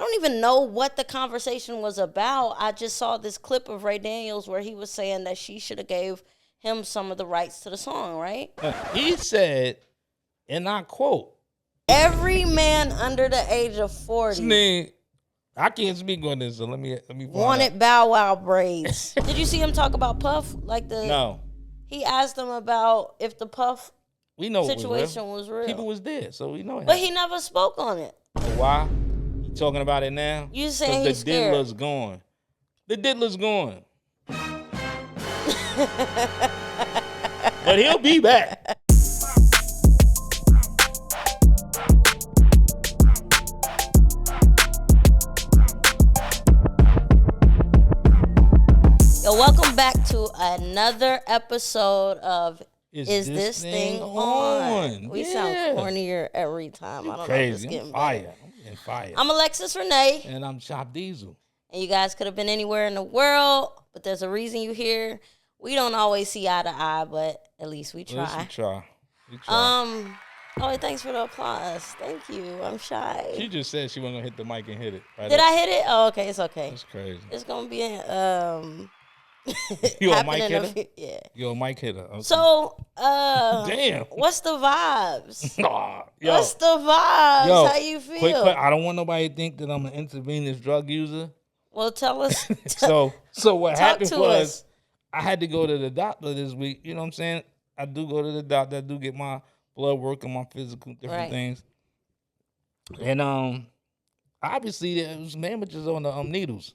don't even know what the conversation was about. I just saw this clip of Ray Daniels where he was saying that she should have gave him some of the rights to the song, right? He said, and I quote, "Every man under the age of 40 I can't speak on this, so let me wanted Bow Wow braids." Did you see him talk about Puff? No. He asked him about if the Puff situation was real. People was dead, so we know it. But he never spoke on it. Why? You talking about it now? You saying he's scared. The diddler's gone. The diddler's gone. But he'll be back. Yo, welcome back to another episode of Is This Thing On? We sound cornier every time. I don't know if it's getting better. I'm fire. I'm Alexis Renee. And I'm Chop Diesel. And you guys could have been anywhere in the world, but there's a reason you're here. We don't always see eye to eye, but at least we try. We try. Oh, thanks for the applause. Thank you. I'm shy. She just said she wasn't gonna hit the mic and hit it. Did I hit it? Oh, okay. It's okay. That's crazy. It's gonna be You a mic hitter? Yeah. You a mic hitter. Okay. So, damn. What's the vibes? Yo, what's the vibes? Yo, how you feel? Quick, I don't want nobody to think that I'm an intravenous drug user. Well, tell us. So what happened was us. I had to go to the doctor this week. You know what I'm saying? I do go to the doctor. I do get my blood work and my physical different things. And obviously there was damages on the needles,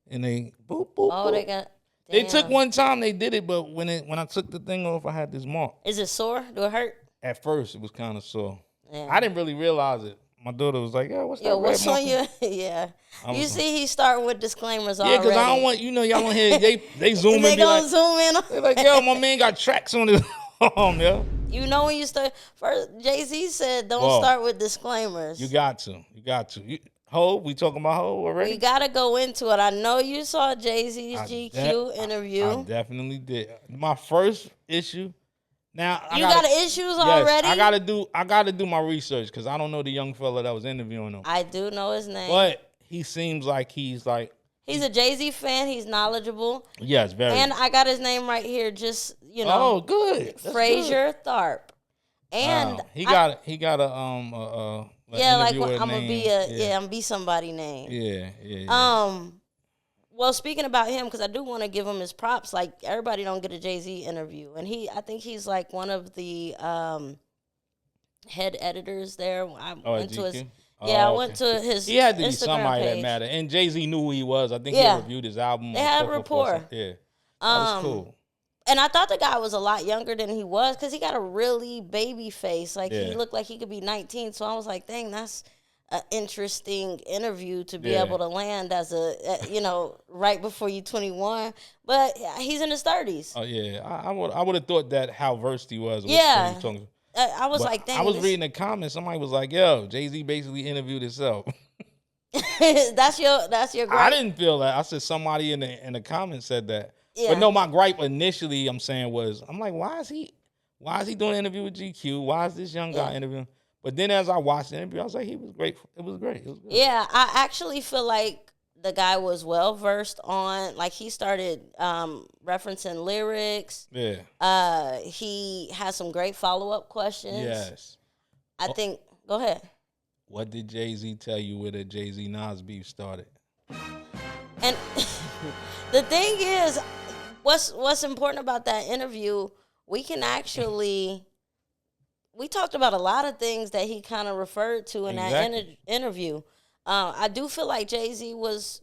and they boop boop. Oh, boop. They got. They took one time, they did it, but when I took the thing off, I had this mark. Is it sore? Do it hurt? At first, it was kind of sore. Yeah. I didn't really realize it. My daughter was like, "Yo, what's that?" What's on your? Yeah. You see, he's starting with disclaimers already. Yeah, because I don't want y'all want to hear they zoom in. They gonna zoom in. They're like, "Yo, my man got tracks on his arm, yo." You know when you start first, Jay-Z said, "Don't start with disclaimers." You got to. We talking about Ho already? We gotta go into it. I know you saw Jay-Z's GQ interview. I definitely did. My first issue. Now you got issues already. I gotta do my research because I don't know the young fella that was interviewing him. I do know his name, but he seems like he's a Jay-Z fan. He's knowledgeable. Yes, very. And I got his name right here. Just Oh, good. Frazier Tharp. And wow. he got a like I'm gonna be I'm gonna be somebody name. Yeah. Well, speaking about him, because I do want to give him his props. Like everybody don't get a Jay-Z interview, and I think he's like one of the head editors there. I went to his. Yeah, I went to his. He had to Instagram be somebody page. that mattered, and Jay-Z knew who he was. I think he reviewed his album. They had rapport. Yeah, that was cool. And I thought the guy was a lot younger than he was because he got a really baby face. Like he looked like he could be 19. So I was like, dang, that's an interesting interview to be able to land as right before you 21. But he's in his 30s. Oh yeah, I would have thought that how versed he was. Yeah, I was like, dang. I was reading the comments. Somebody was like, yo, Jay-Z basically interviewed himself. That's your gripe? I didn't feel that. I said somebody in the comments said that. Yeah. But no, my gripe initially, I'm saying I'm like, why is he doing an interview with GQ? Why is this young guy interviewing? But then as I watched the interview, I was like, he was great. It was great. It was good. Yeah, I actually feel like the guy was well versed on, like he started referencing lyrics. Yeah. He has some great follow-up questions. Yes. I think, go ahead. What did Jay-Z tell you where the Jay-Z Nas beef started? And the thing is, what's important about that interview, we talked about a lot of things that he kind of referred to in that interview. I do feel like Jay-Z was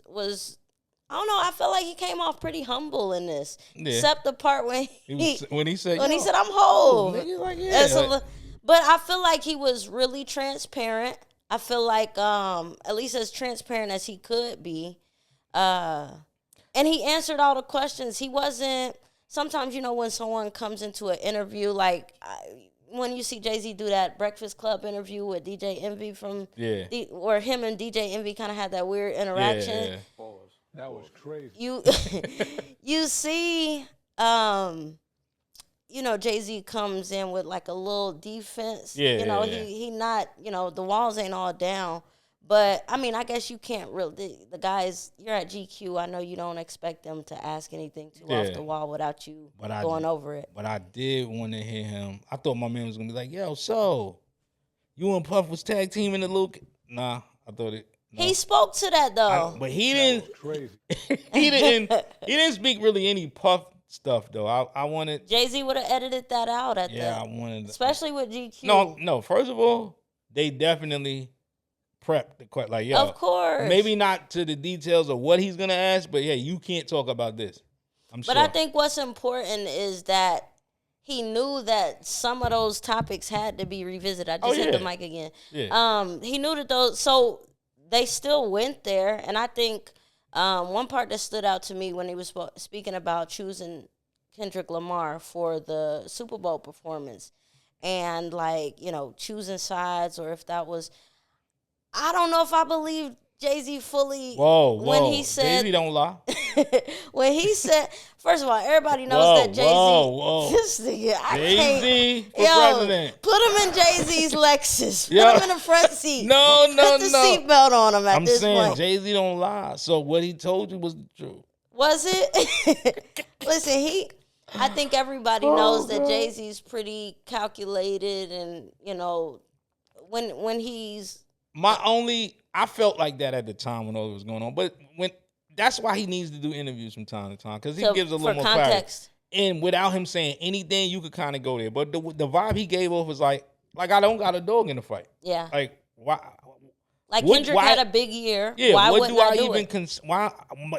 I don't know, I feel like he came off pretty humble in this. Yeah. Except the part when he said I'm whole. Like, but I feel like he was really transparent. I feel like at least as transparent as he could be. And he answered all the questions. He wasn't, sometimes, when someone comes into an interview, like when you see Jay-Z do that Breakfast Club interview with DJ Envy where him and DJ Envy kind of had that weird interaction. Yeah. That was crazy. You see, Jay-Z comes in with like a little defense. Yeah. He not, the walls ain't all down. But I mean, I guess you can't really. The guys, you're at GQ. I know you don't expect them to ask anything too off the wall without you going over it. But I did want to hear him. I thought my man was gonna be like, "Yo, so you and Puff was tag team in the Luke?" Nah, I thought it. No. He spoke to that though, but he didn't. Crazy. he didn't speak really any Puff stuff though. I wanted Jay-Z would have edited that out at I wanted, especially with GQ. No. First of all, they definitely prepped the question. Like, yo, of course, maybe not to the details of what he's gonna ask, but yeah, you can't talk about this. But I think what's important is that he knew that some of those topics had to be revisited. I just hit the mic again. Yeah. He knew that those, so they still went there, and I think one part that stood out to me when he was speaking about choosing Kendrick Lamar for the Super Bowl performance, and like, you know, choosing sides, or if that was, I don't know if I believe Jay-Z fully. When he said Jay-Z don't lie. When he said, first of all, everybody knows that Jay-Z. This nigga, Jay-Z for president. Put him in Jay-Z's Lexus. Put him in the front seat. No. Put the seatbelt on him at this point. I'm saying Jay-Z don't lie. So what he told you was the truth. Was it? Listen, I think everybody knows that Jay-Z's pretty calculated, and you know, when he's I felt like that at the time when all it was going on, but that's why he needs to do interviews from time to time, because he gives a little more context. And without him saying anything, you could kind of go there. But the vibe he gave off was like I don't got a dog in the fight. Yeah. Like why? Like Kendrick had a big year. Yeah. Why what do I even why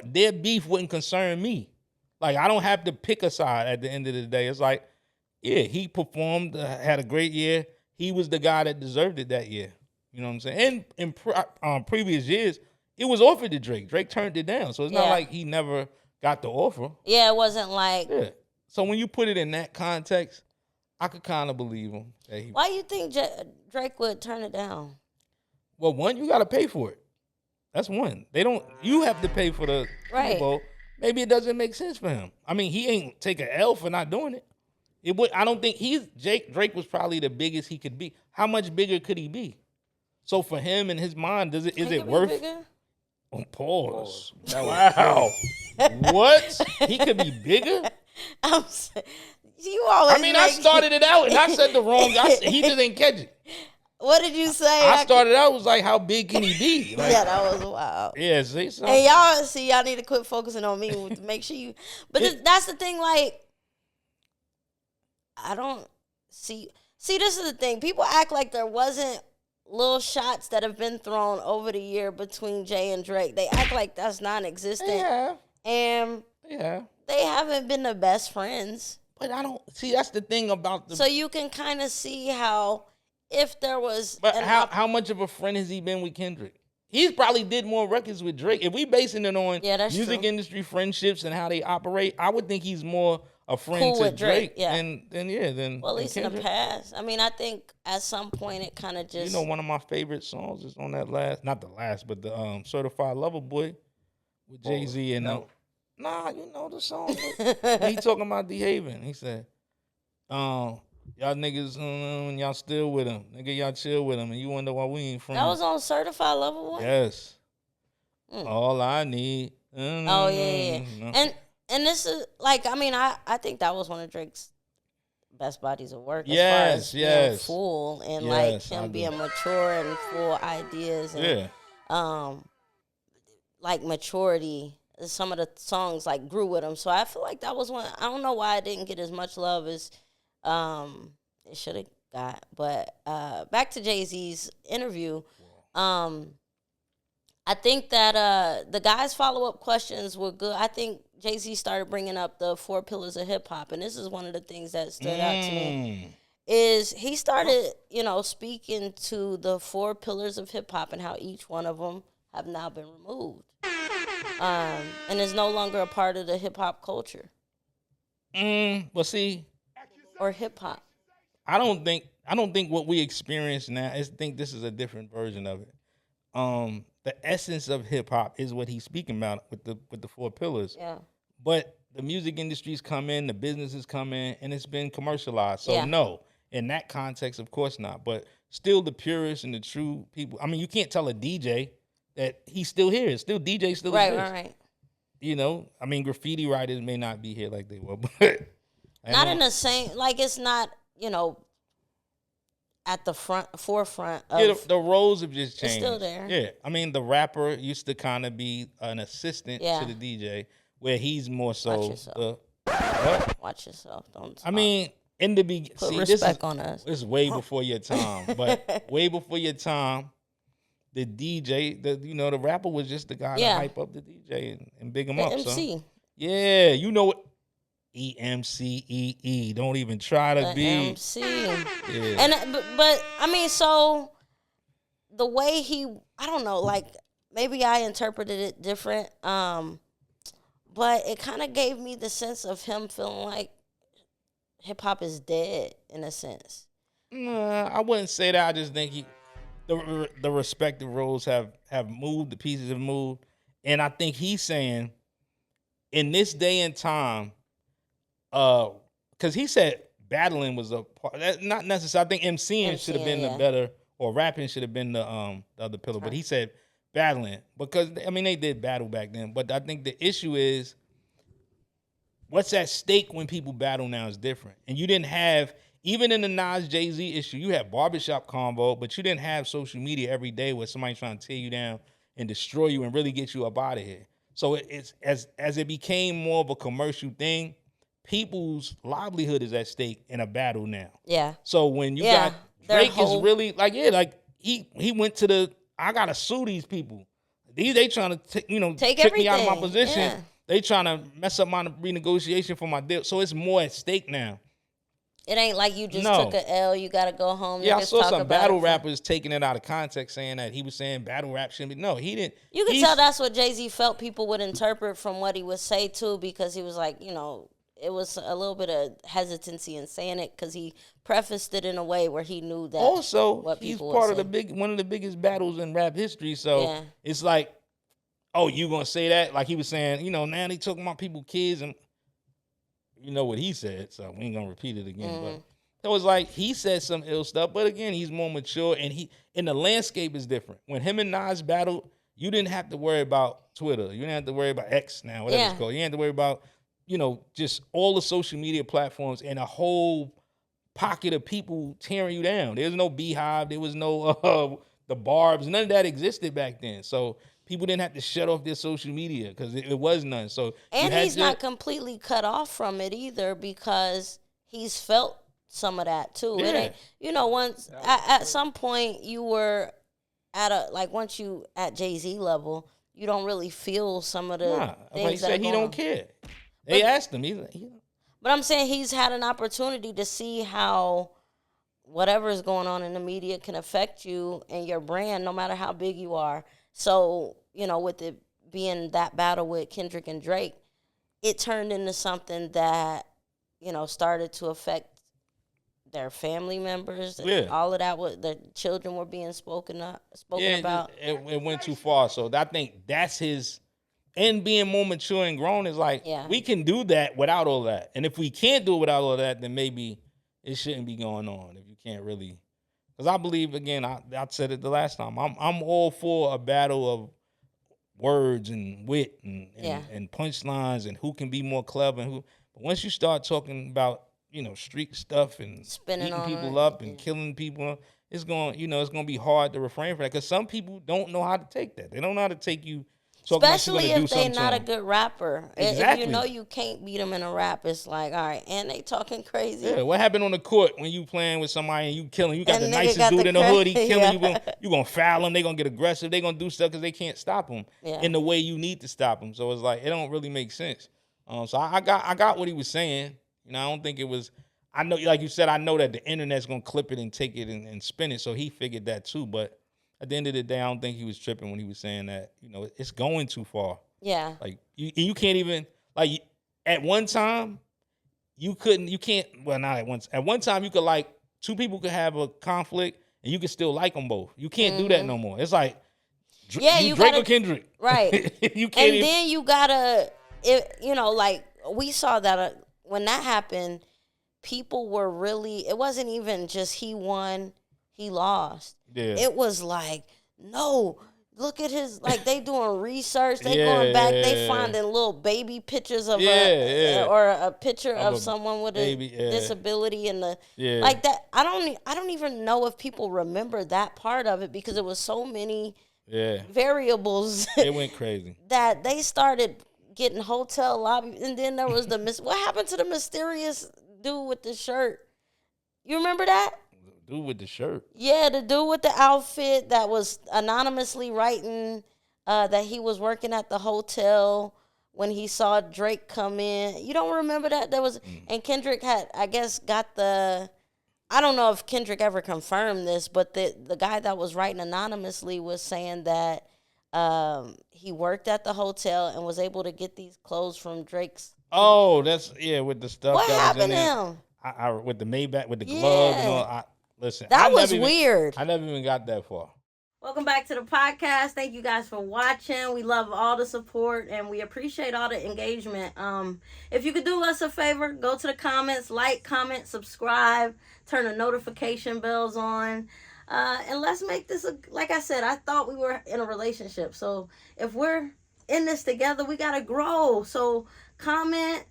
their beef wouldn't concern me? Like, I don't have to pick a side at the end of the day. It's like, yeah, he performed, had a great year. He was the guy that deserved it that year. You know what I'm saying? And in previous years, it was offered to Drake. Drake turned it down. So it's not like he never got the offer. Yeah, it wasn't like. Yeah. So when you put it in that context, I could kind of believe him. Why you think Drake would turn it down? Well, one, you got to pay for it. That's one. You have to pay for the Super Bowl. Maybe it doesn't make sense for him. I mean, he ain't take an L for not doing it. I don't think Drake was probably the biggest he could be. How much bigger could he be? So for him in his mind, is it worth? Bigger? Oh, pause. Wow. What? He could be bigger? You always. I mean, I started it out and I said the wrong. He just didn't catch it. What did you say? I started out was like, how big can he be? Like, yeah, that was wild. Yeah, see, so. And y'all need to quit focusing on me to make sure you. But that's the thing. Like, I don't see. This is the thing. People act like there wasn't little shots that have been thrown over the year between Jay and Drake. They act like that's non-existent. Yeah. And they haven't been the best friends. But I don't see. That's the thing about the. So you can kind of see how. If there was... But how much of a friend has he been with Kendrick? He's probably did more records with Drake. If we basing it on music industry friendships and how they operate, I would think he's more a friend to Drake. Yeah. Than well, at least Kendrick. In the past. I mean, I think at some point it kind of just... You know, one of my favorite songs is on that not the last, but the Certified Lover Boy with Jay-Z and... Nah, you know the song. He talking about behaving. He said... y'all niggas, y'all still with him. Nigga, y'all chill with him, and you wonder why we ain't friends. That was on Certified Lover Boy? Yes. All I need. Oh, yeah. And this is, like, I mean, I think that was one of Drake's best bodies of work. Yes, being full and, like, him being mature and full ideas. And, like, maturity. Some of the songs, like, grew with him. So I feel like that was one. I don't know why it didn't get as much love as... it should have got, but back to Jay-Z's interview. I think that the guys' follow-up questions were good. I think Jay-Z started bringing up the 4 pillars of hip-hop, and this is one of the things that stood out to me, is he started, speaking to the 4 pillars of hip-hop and how each one of them have now been removed, and is no longer a part of the hip-hop culture. Well, see... Or hip hop. I don't think what we experience now is this is a different version of it. The essence of hip hop is what he's speaking about with the 4 pillars. Yeah. But the music industries come in, the businesses come in, and it's been commercialized. So no, in that context, of course not. But still, the purists and the true people. I mean, you can't tell a DJ that he's still here. It's still DJ, still exists. Right. You know, I mean, graffiti writers may not be here like they were, but not in the same. Like it's not, at the forefront of the roles have just changed. It's still there. Yeah. I mean, the rapper used to kind of be an assistant to the DJ, where he's more so. Watch yourself. Don't. I mean, in the beginning, put respect on us. This is way before your time, but way before your time, the DJ, the rapper was just the guy to hype up the DJ and big him up. MC. So. Yeah, you know what? EMCEE. Don't even try to be MC. Yeah. And but I mean, so the way I don't know, like maybe I interpreted it different, but it kind of gave me the sense of him feeling like hip hop is dead in a sense. I wouldn't say that. I just think the respective roles have moved. The pieces have moved, and I think he's saying in this day and time. Because he said battling was a part. That's not necessary. I think MCing should have been the better, or rapping should have been the other pillar. But he said battling because I mean they did battle back then. But I think the issue is what's at stake when people battle now is different. And you didn't have even in the Nas Jay-Z issue, you had barbershop combo, but you didn't have social media every day where somebody's trying to tear you down and destroy you and really get you up out of here. So it's as it became more of a commercial thing. People's livelihood is at stake in a battle now. Yeah. So when you got Drake is really like he went to I gotta sue these people. They trying to take me out of my position. Yeah. They trying to mess up my renegotiation for my deal. So it's more at stake now. It ain't like you just took an L. You gotta go home. Yeah, I saw some battle rappers taking it out of context, saying that he was saying battle rap shouldn't be. No, he didn't. You can tell that's what Jay-Z felt people would interpret from what he would say too, because he was like, it was a little bit of hesitancy in saying it because he prefaced it in a way where he knew that. Also, he's part of one of the biggest battles in rap history. So it's like, oh, you gonna say that? Like he was saying, now they talking about people, kids, and you know what he said. So we ain't gonna repeat it again. But it was like he said some ill stuff. But again, he's more mature, and the landscape is different. When him and Nas battled, you didn't have to worry about Twitter. You didn't have to worry about X now, whatever it's called. You didn't have to worry about just all the social media platforms and a whole pocket of people tearing you down. There was no Beehive. There was no the Barbs. None of that existed back then. So people didn't have to shut off their social media because it was none. So he's not completely cut off from it either because he's felt some of that too. Yeah. It ain't, once at some point you were once you at Jay-Z level, you don't really feel some of the things he said he don't care. They asked him. But I'm saying he's had an opportunity to see how whatever is going on in the media can affect you and your brand, no matter how big you are. So, with it being that battle with Kendrick and Drake, it turned into something that, started to affect their family members. Yeah. All of that, their children were being spoken about. It went too far. So I think that's his... And being more mature and grown is like, we can do that without all that. And if we can't do it without all that, then maybe it shouldn't be going on if you can't really. Because I believe, again, I said it the last time, I'm all for a battle of words and wit and punchlines and who can be more clever and who. But once you start talking about, street stuff and spinning beating people up and killing people, it's going to be hard to refrain from that. Because some people don't know how to take that. They don't know how to take you. Especially if they're not a good rapper. Exactly. If you can't beat them in a rap, it's like, all right, and they talking crazy. Yeah, what happened on the court when you playing with somebody and you killing? You got the nicest dude in the hood, he killing you. You gonna foul him? They gonna get aggressive. They gonna do stuff because they can't stop him in the way you need to stop him. So it's like it don't really make sense. So I got what he was saying. I don't think it was. I know, like you said, I know that the internet's gonna clip it and take it and spin it. So he figured that too, but. At the end of the day, I don't think he was tripping when he was saying that, it's going too far. Yeah. Like, you can't even, like, at one time, not at once. At one time, you could, like, two people could have a conflict, and you could still like them both. You can't do that no more. It's like, you Drake or Kendrick. Right. You can't then you gotta, like, we saw that when that happened, people were really, it wasn't even just he won, he lost. Yeah. It was like, no, look at his, like they doing research. They going back, they finding little baby pictures of or a picture of someone with a disability and like that. I don't even know if people remember that part of it because it was so many variables. It went crazy. That they started getting hotel lobby, and then there was what happened to the mysterious dude with the shirt? You remember that? The dude with the shirt? Yeah, the dude with the outfit that was anonymously writing that he was working at the hotel when he saw Drake come in. You don't remember that? There was, and Kendrick had, I guess, got the. I don't know if Kendrick ever confirmed this, but the guy that was writing anonymously was saying that he worked at the hotel and was able to get these clothes from Drake's. Oh, that's with the stuff. What that happened was in to there. him? I with the Maybach, with the gloves and all. Listen, that was weird. I never even got that far. Welcome back to the podcast. Thank you guys for watching. We love all the support and we appreciate all the engagement. If you could do us a favor, go to the comments, like, comment, subscribe, turn the notification bells on. And let's make this, like I said, I thought we were in a relationship. So if we're in this together, we got to grow. So comment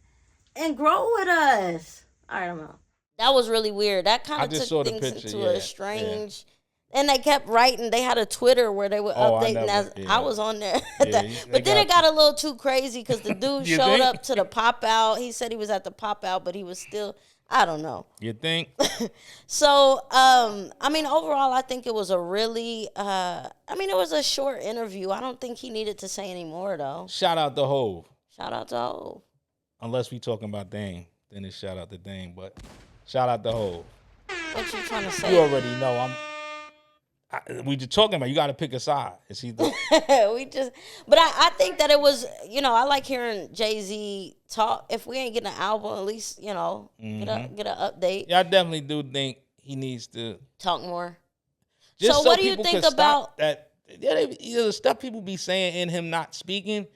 and grow with us. All right, I'm out. That was really weird. That kind of took things into a strange... Yeah. And they kept writing. They had a Twitter where they were updating. I was on there. But then it got a little too crazy because the dude showed up to the pop-out. He said he was at the pop-out, but he was still... I don't know. You think? So, I mean, overall, I think it was a really... it was a short interview. I don't think he needed to say any more, though. Shout out to Hov. Shout out to Hov. Unless we talking about Dame. Then it's shout out to Dame. But shout out to Hov. What you trying to say? You already know. We just talking about, you got to pick a side. Is he but I think that it was, I like hearing Jay-Z talk. If we ain't getting an album, at least, get an update. Yeah, I definitely do think he needs to talk more. So what do you think about that? The stuff people be saying in him not speaking.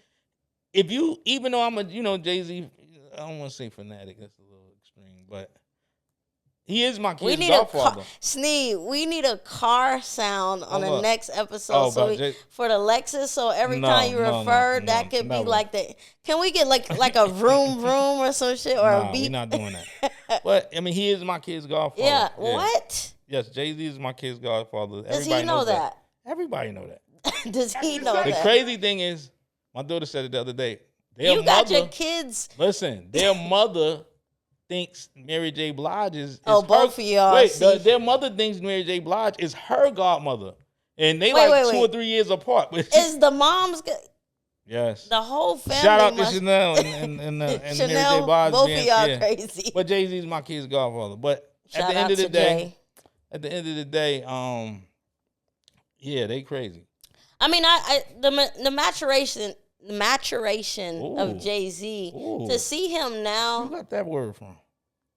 Even though I'm a, Jay-Z, I don't want to say fanatic. That's a little extreme, but he is my kid's godfather. Sneed, we need a car sound on the next episode for the Lexus. So every time you refer, that could be like the. Can we get like a vroom or some shit or a beat? We're not doing that. But he is my kid's godfather. Yeah. What? Yes, Jay-Z is my kid's godfather. Does he know that? Everybody know that. Does he know that? The crazy thing is, my daughter said it the other day. Got your kids. Listen, their mother thinks Mary J. Blige is both of y'all. Wait, their mother thinks Mary J. Blige is her godmother, and they 2 or 3 years apart. Is the mom's? Yes. The whole family. Shout out to Chanel and Chanel, Mary J. Blige. Both of y'all crazy. But Jay-Z's my kid's godfather. But at the end of the day, they crazy. I mean, the maturation of Jay-Z to see him now. Who got that word from?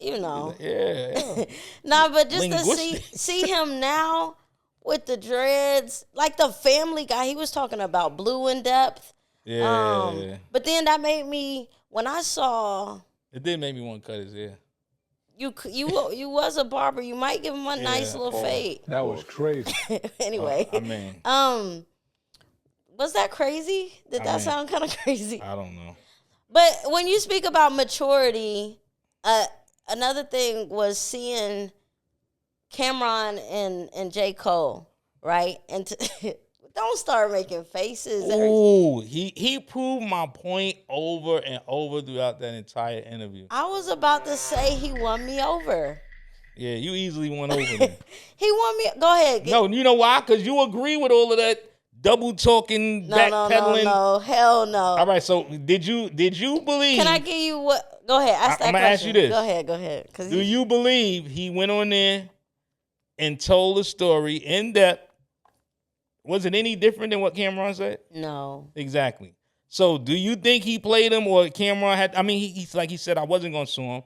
Yeah. Nah, but just to see him now with the dreads, like the Family Guy, he was talking about Blue in Depth. Yeah. But then that made me, when I saw, it did make me want to cut his hair. You was a barber. You might give him a nice little fade. That was crazy. Anyway, was that crazy? Did that sound kind of crazy? I don't know. But when you speak about maturity, another thing was seeing Cameron and J. Cole, right? And don't start making faces. Ooh, he proved my point over and over throughout that entire interview. I was about to say he won me over. Yeah, you easily won over me. He won me. Go ahead. No, you know why? Because you agree with all of that double talking, backpedaling. No, hell no. All right, so did you believe? Can I give you what? Go ahead. Ask that question. I'm gonna ask you this. Go ahead. Do you believe he went on there and told a story in depth? Was it any different than what Cameron said? No. Exactly. So do you think he played him or Cameron had? I mean, he's like he said, I wasn't gonna sue him.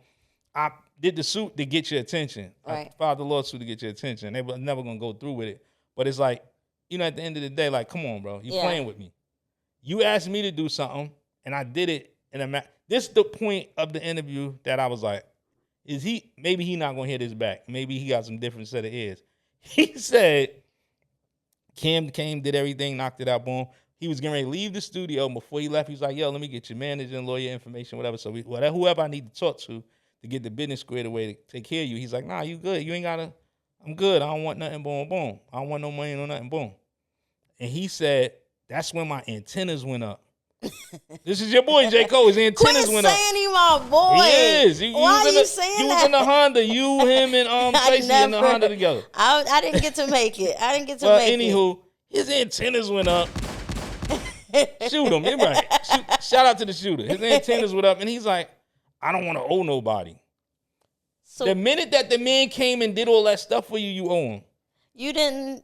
I did the suit to get your attention. Right. I filed the lawsuit to get your attention. They were never gonna go through with it. But it's like, at the end of the day, like, come on, bro. You're playing with me. You asked me to do something, and I did it. This is the point of the interview that I was like, maybe he not gonna hear this back. Maybe he got some different set of ears. He said Cam came, did everything, knocked it out, boom. He was getting ready to leave the studio. And before he left, he was like, yo, let me get your manager and lawyer information, whatever. So whoever I need to talk to get the business squared away to take care of you. He's like, nah, you good. You ain't gotta, I'm good. I don't want nothing, boom, boom. I don't want no money, no nothing, boom. And he said, that's when my antennas went up. This is your boy, J. Cole. His antennas went up. Quit saying he my boy. He is. Why are you saying that? You was in the Honda. You, him, and Tracy in the Honda together. I didn't get to make it. Anywho, his antennas went up. Shoot him. You're right. Shout out to the shooter. His antennas went up, and he's like, I don't want to owe nobody. So the minute that the man came and did all that stuff for you, you owe him. You didn't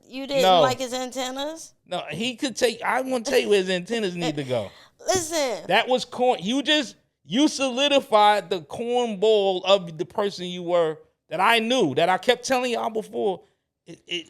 like his antennas? No, he could take. I want to tell you where his antennas need to go. Listen. That was corn. You solidified the cornball of the person you were that I knew, that I kept telling y'all before.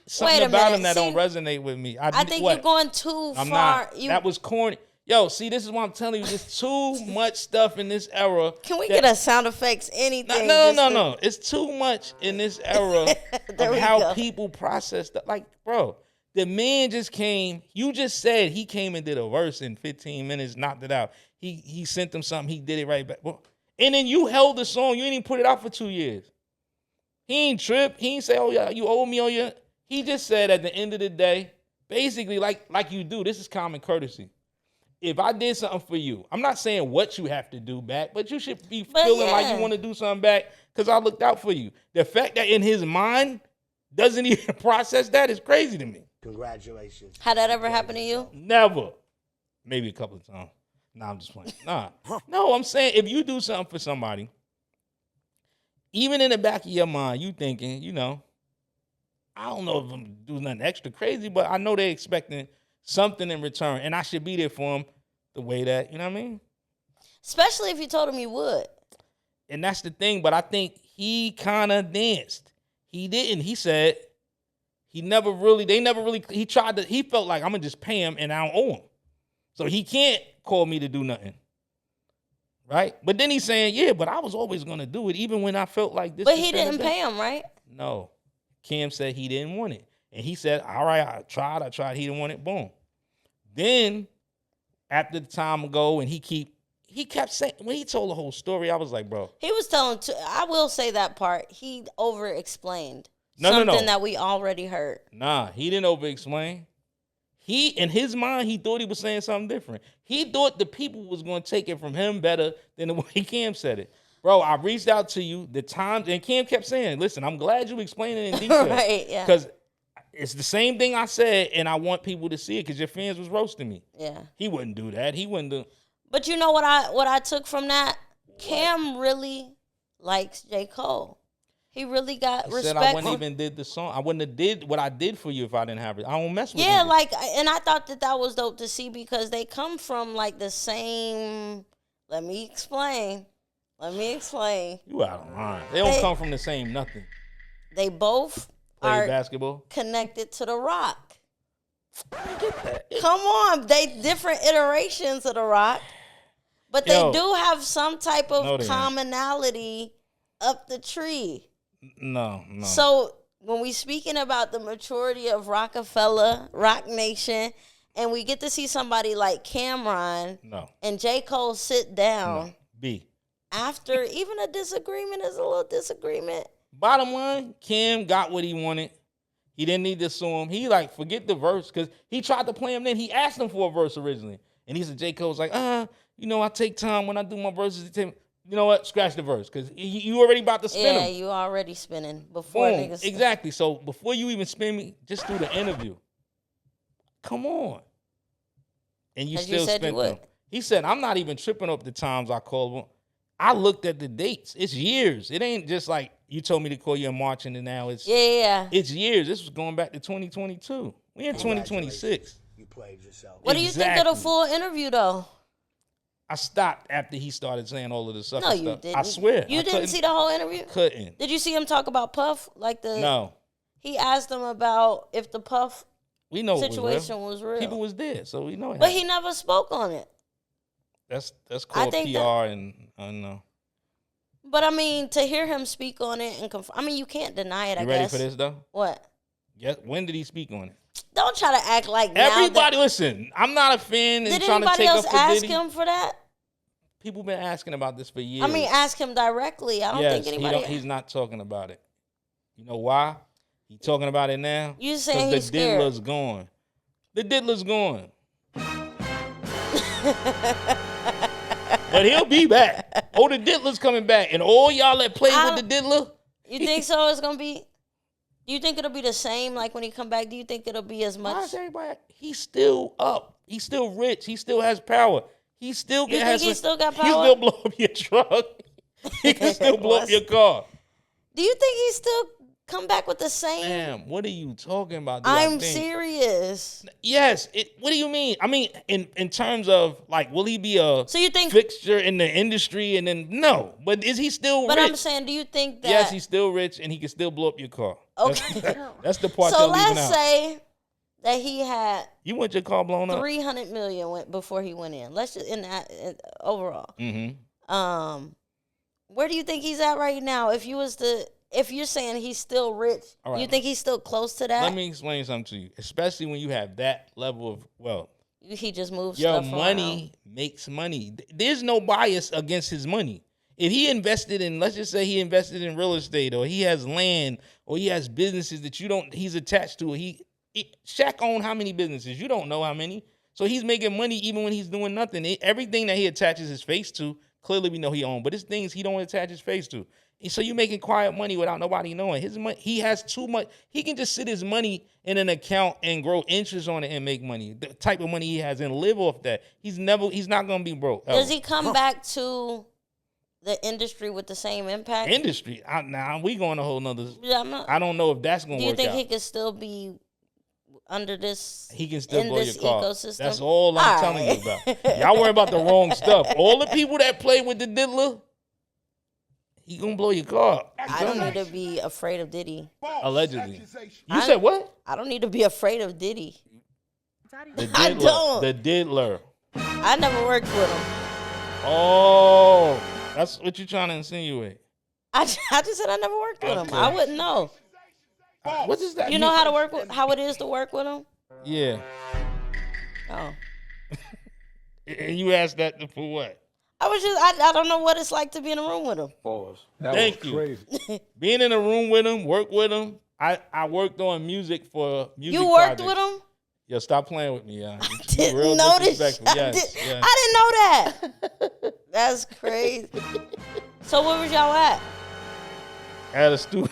Something about him that don't resonate with me. I think you're going too I'm far. Not. That was corny. Yo, see, this is what I'm telling you. There's too much stuff in this era. Can we get a sound effects, anything? No. It's too much in this era of how people process stuff. Like, bro, the man just came. You just said he came and did a verse in 15 minutes, knocked it out. He sent them something. He did it right back. And then you held the song. You didn't even put it out for 2 years. He ain't trip. He ain't say, oh, yeah, you owe me on your. He just said at the end of the day, basically like you do, this is common courtesy. If I did something for you, I'm not saying what you have to do back, but you should be feeling like you want to do something back because I looked out for you. The fact that in his mind doesn't even process that is crazy to me. Congratulations. Had that ever happened to you? Never. Maybe a couple of times. Nah, I'm just playing. Nah. No, I'm saying if you do something for somebody, even in the back of your mind, you thinking, I don't know if I'm doing nothing extra crazy, but I know they're expecting something in return, and I should be there for them the way that, you know what I mean? Especially if you told him you would. And that's the thing, but I think he kind of danced. He didn't. He said he felt like I'm going to just pay him and I don't owe him. So he can't call me to do nothing. Right? But then he's saying, yeah, but I was always going to do it even when I felt like this. But he didn't pay him, right? No. Cam said he didn't want it. And he said, all right, I tried. He didn't want it. Boom. Then after the time ago, and he kept saying, when he told the whole story, I was like, bro. He was telling, I will say that part. He over-explained something that we already heard. Nah, he didn't over-explain. In his mind, he thought he was saying something different. He thought the people was going to take it from him better than the way Cam said it. Bro, I reached out to you the times, and Cam kept saying, listen, I'm glad you explained it in detail. Right, yeah. Because it's the same thing I said, and I want people to see it because your fans was roasting me. Yeah. He wouldn't do that. He wouldn't do. But you know what I took from that? Cam really likes J. Cole. He really got respect. Said I wouldn't even did the song. I wouldn't have did what I did for you if I didn't have it. I don't mess with you. Yeah, and I thought that was dope to see because they come from like the same. Let me explain. You out of line. They don't come from the same nothing. They both play basketball connected to The Rock. Come on, they different iterations of The Rock, but they do have some type of commonality up the tree. No. So when we speaking about the maturity of Rockefeller, Rock Nation, and we get to see somebody like Cameron and J. Cole sit down. After even a disagreement is a little disagreement. Bottom line, Cam got what he wanted. He didn't need to sue him. He forget the verse because he tried to play him then. He asked him for a verse originally. And he said, J. Cole's like, I take time when I do my verses. You know what? Scratch the verse because you already about to spin him. Yeah, you already spinning before niggas. Exactly. So before you even spin me, just do the interview. Come on. And you still spin him. He said, I'm not even tripping up the times I called him. I looked at the dates. It's years. It ain't just like you told me to call you in March and then now it's It's years. This was going back to 2022. We in 2026. You played yourself. What do you think of the full interview though? I stopped after he started saying all of this stuff. No, you didn't. I swear. You didn't see the whole interview? Couldn't. Did you see him talk about Puff? No. He asked him about if the Puff situation was real. People was dead, so we know it. But he never spoke on it. That's called PR and I don't know. But I mean, to hear him speak on it and confirm, I mean, you can't deny it. You ready for this though? What? Yes. When did he speak on it? Don't try to act like everybody. Listen, I'm not a fan and trying to take up for Diddy. Did anybody else ask him for that? People been asking about this for years. I mean, ask him directly. I don't think anybody. He's not talking about it. You know why? He talking about it now. You saying he's scared? The diddler's gone. The diddler's gone. But he'll be back. Oh, the diddler's coming back, and all y'all that played with the diddler. You think so? It's gonna be. Do you think it'll be the same? Like when he come back, do you think it'll be as much? Why is everybody? He's still up. He's still rich. He still has power. He still he still got power? He still blow up your truck. He can still blow up your car. Do you think he still come back with the same? Damn, what are you talking about? I'm serious. Yes. What do you mean? I mean, in terms of like, will he be a fixture in the industry? And then no, but is he still? But rich? I'm saying, do you think that? Yes, he's still rich, and he can still blow up your car. Okay, that's the part. So let's say that he had. You want your car blown up? 300 million before he went in. Let's just overall. Mm-hmm. Where do you think he's at right now? If you're saying he's still rich, right, you think he's still close to that? Let me explain something to you. Especially when you have that level of wealth. He just moves your stuff money around. Makes money. There's no bias against his money. If he invested in, let's just say he invested in real estate, or he has land, or he has businesses that he's attached to. Shaq owned how many businesses? You don't know how many. So he's making money even when he's doing nothing. Everything that he attaches his face to, clearly we know he owns. But it's things he don't attach his face to. And so you're making quiet money without nobody knowing. His money, he has too much. He can just sit his money in an account and grow interest on it and make money. The type of money he has and live off that. He's not going to be broke. Does he come back to the industry with the same impact? Industry? Now we going a whole nother. I don't know if that's going to work out. Do you think he could still be under this? He can still blow your car. Ecosystem? That's all I'm telling you about. Y'all worry about the wrong stuff. All the people that play with the diddler, he gonna blow your car. I don't need to be afraid of Diddy. Allegedly. You said what? I don't need to be afraid of Diddy. The diddler. I don't. The diddler. I never worked with him. Oh, that's what you're trying to insinuate. I just said I never worked with him. I wouldn't know. What is that? You know how it is to work with him? Yeah. Oh. And you asked that for what? I don't know what it's like to be in a room with him. Pause. Thank you. Crazy. Being in a room with him, work with him. I worked on music for music. You worked with him? Yo, stop playing with me, y'all. I didn't know this. Yes. I didn't know that. That's crazy. So where was y'all at? At a studio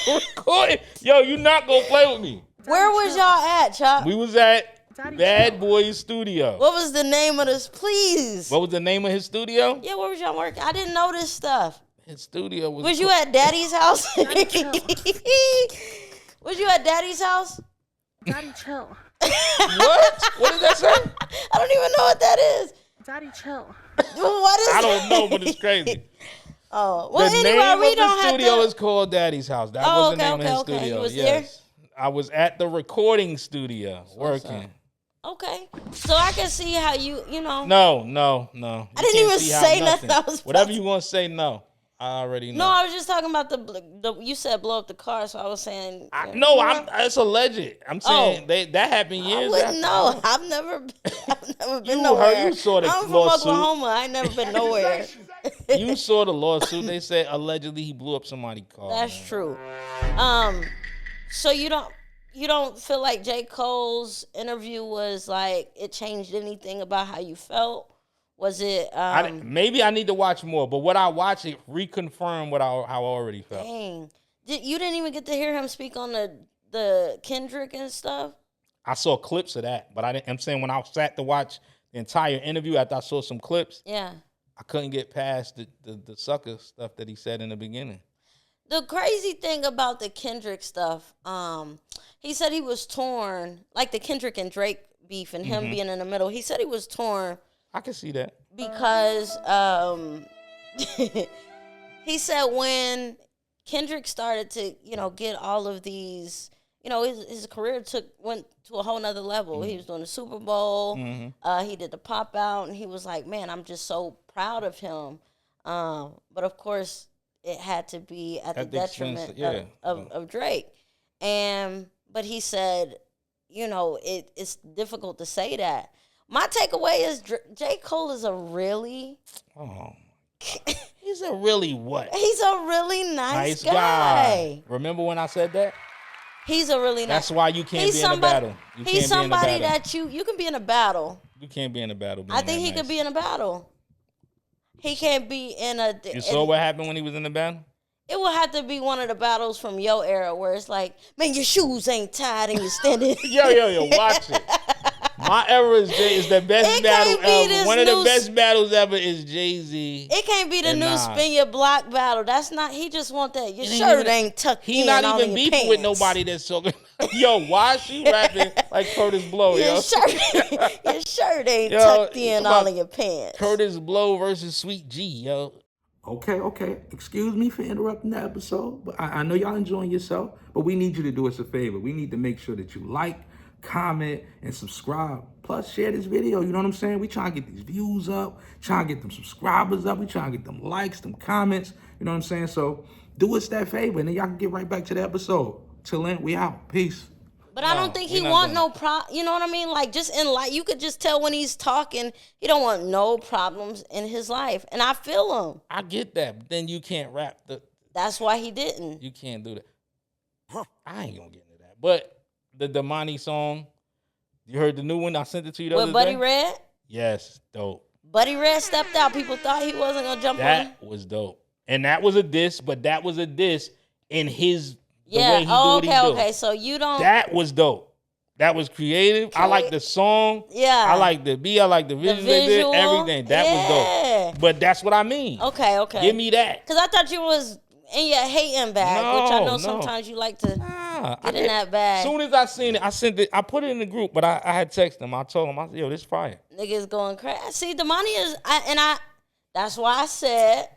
recording. Yo, you not gonna play with me. Where was y'all at, Chop? We was at Bad Boy's studio. What was the name of this? Please. What was the name of his studio? Yeah, where was y'all working? I didn't know this stuff. His studio was. Was you at Daddy's house? Was you at Daddy's house? Daddy chill. What? What did that say? I don't even know what that is. Daddy chill. What is I don't know, but it's crazy. Oh, well, the anyway, name we of don't the have studio to... is called Daddy's House. That was the name of his studio. You was yes. There? I was at the recording studio working. Okay. So I can see how you know. No. I didn't even say nothing. Whatever you want to say, no. I already know. No, I was just talking about the you said blow up the car, so I was saying. It's alleged. I'm saying that happened years ago. I wouldn't know. I've never been nowhere. You saw the I'm lawsuit. from Oklahoma. I ain't never been nowhere. You saw the lawsuit. They said allegedly he blew up somebody's car. That's true. So you don't feel like J. Cole's interview was like it changed anything about how you felt? Was it? Maybe I need to watch more, but what I watched it reconfirmed how I already felt. Dang, you didn't even get to hear him speak on the Kendrick and stuff? I saw clips of that, but I'm saying when I sat to watch the entire interview after I saw some clips, yeah, I couldn't get past the sucker stuff that he said in the beginning. The crazy thing about the Kendrick stuff, he said he was torn, like the Kendrick and Drake beef and him being in the middle. He said he was torn. I can see that. Because he said when Kendrick started to, get all of these, his career went to a whole nother level. He was doing the Super Bowl. He did the pop out, and he was like, man, I'm just so proud of him. But of course, it had to be at the detriment of Drake. But he said, it's difficult to say that. My takeaway is J. Cole is a really... Oh, he's a really what? He's a really nice guy. Remember when I said that? He's a really nice... That's why you can't be in a battle. He's somebody that you can be in a battle. You can't be in a battle. I think he could be in a battle. He can't be in a... You saw what happened when he was in the battle? It will have to be one of the battles from your era where it's like, man, your shoes ain't tied and you're standing... Yo, watch it. My era is the best battle ever. One of the best battles ever is Jay-Z. It can't be the new spin your block battle. That's not. He just want that. Your shirt ain't tucked in. He not even beefing with nobody that's talking. Yo, why she rapping like Curtis Blow? Your shirt ain't tucked in all in your pants. Curtis Blow versus Sweet G, yo. Okay. Excuse me for interrupting the episode, but I know y'all enjoying yourself, but we need you to do us a favor. We need to make sure that you like, comment, and subscribe. Plus, share this video. You know what I'm saying? We trying to get these views up, trying to get them subscribers up. We trying to get them likes, them comments. You know what I'm saying? So do us that favor, and then y'all can get right back to the episode. Till then, we out. Peace. But I don't think he want no you know what I mean? Like, just in life, you could just tell when he's talking, he don't want no problems in his life. And I feel him. I get that, but then you can't rap That's why he didn't. You can't do that. I ain't gonna get into that. But the Damani song, you heard the new one? I sent it to you the other day. With Buddy Red? Yes, dope. Buddy Red stepped out. People thought he wasn't gonna jump on him. That was dope. And that was a diss, but that was a diss in his... The way he do what he do. Okay. So you don't. That was dope. That was creative. I like the song. Yeah. I like the beat. I like the visual. They did everything. That was dope. But that's what I mean. Okay. Give me that. Because I thought you was in your hating bag, which I know sometimes you like to get in that bag. As soon as I seen it, I sent it. I put it in the group, but I had texted him. I told him, I said, yo, this fire. Niggas going crazy. See, the money is, that's why I said,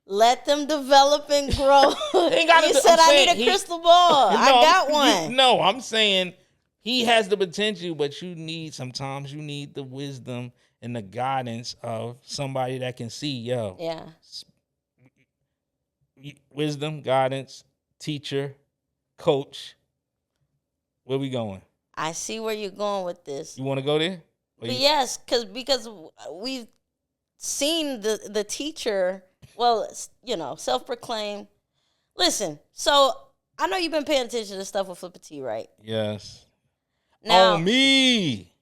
let them develop and grow. You said I need a crystal ball. I got one. I'm saying he has the potential, but sometimes you need the wisdom and the guidance of somebody that can see, Yeah. Wisdom, guidance, teacher, coach. Where we going? I see where you're going with this. You want to go there? But yes, because we've seen the teacher... Well, self-proclaimed. Listen, so I know you've been paying attention to stuff with Flippa T, right? Yes. Now, on me.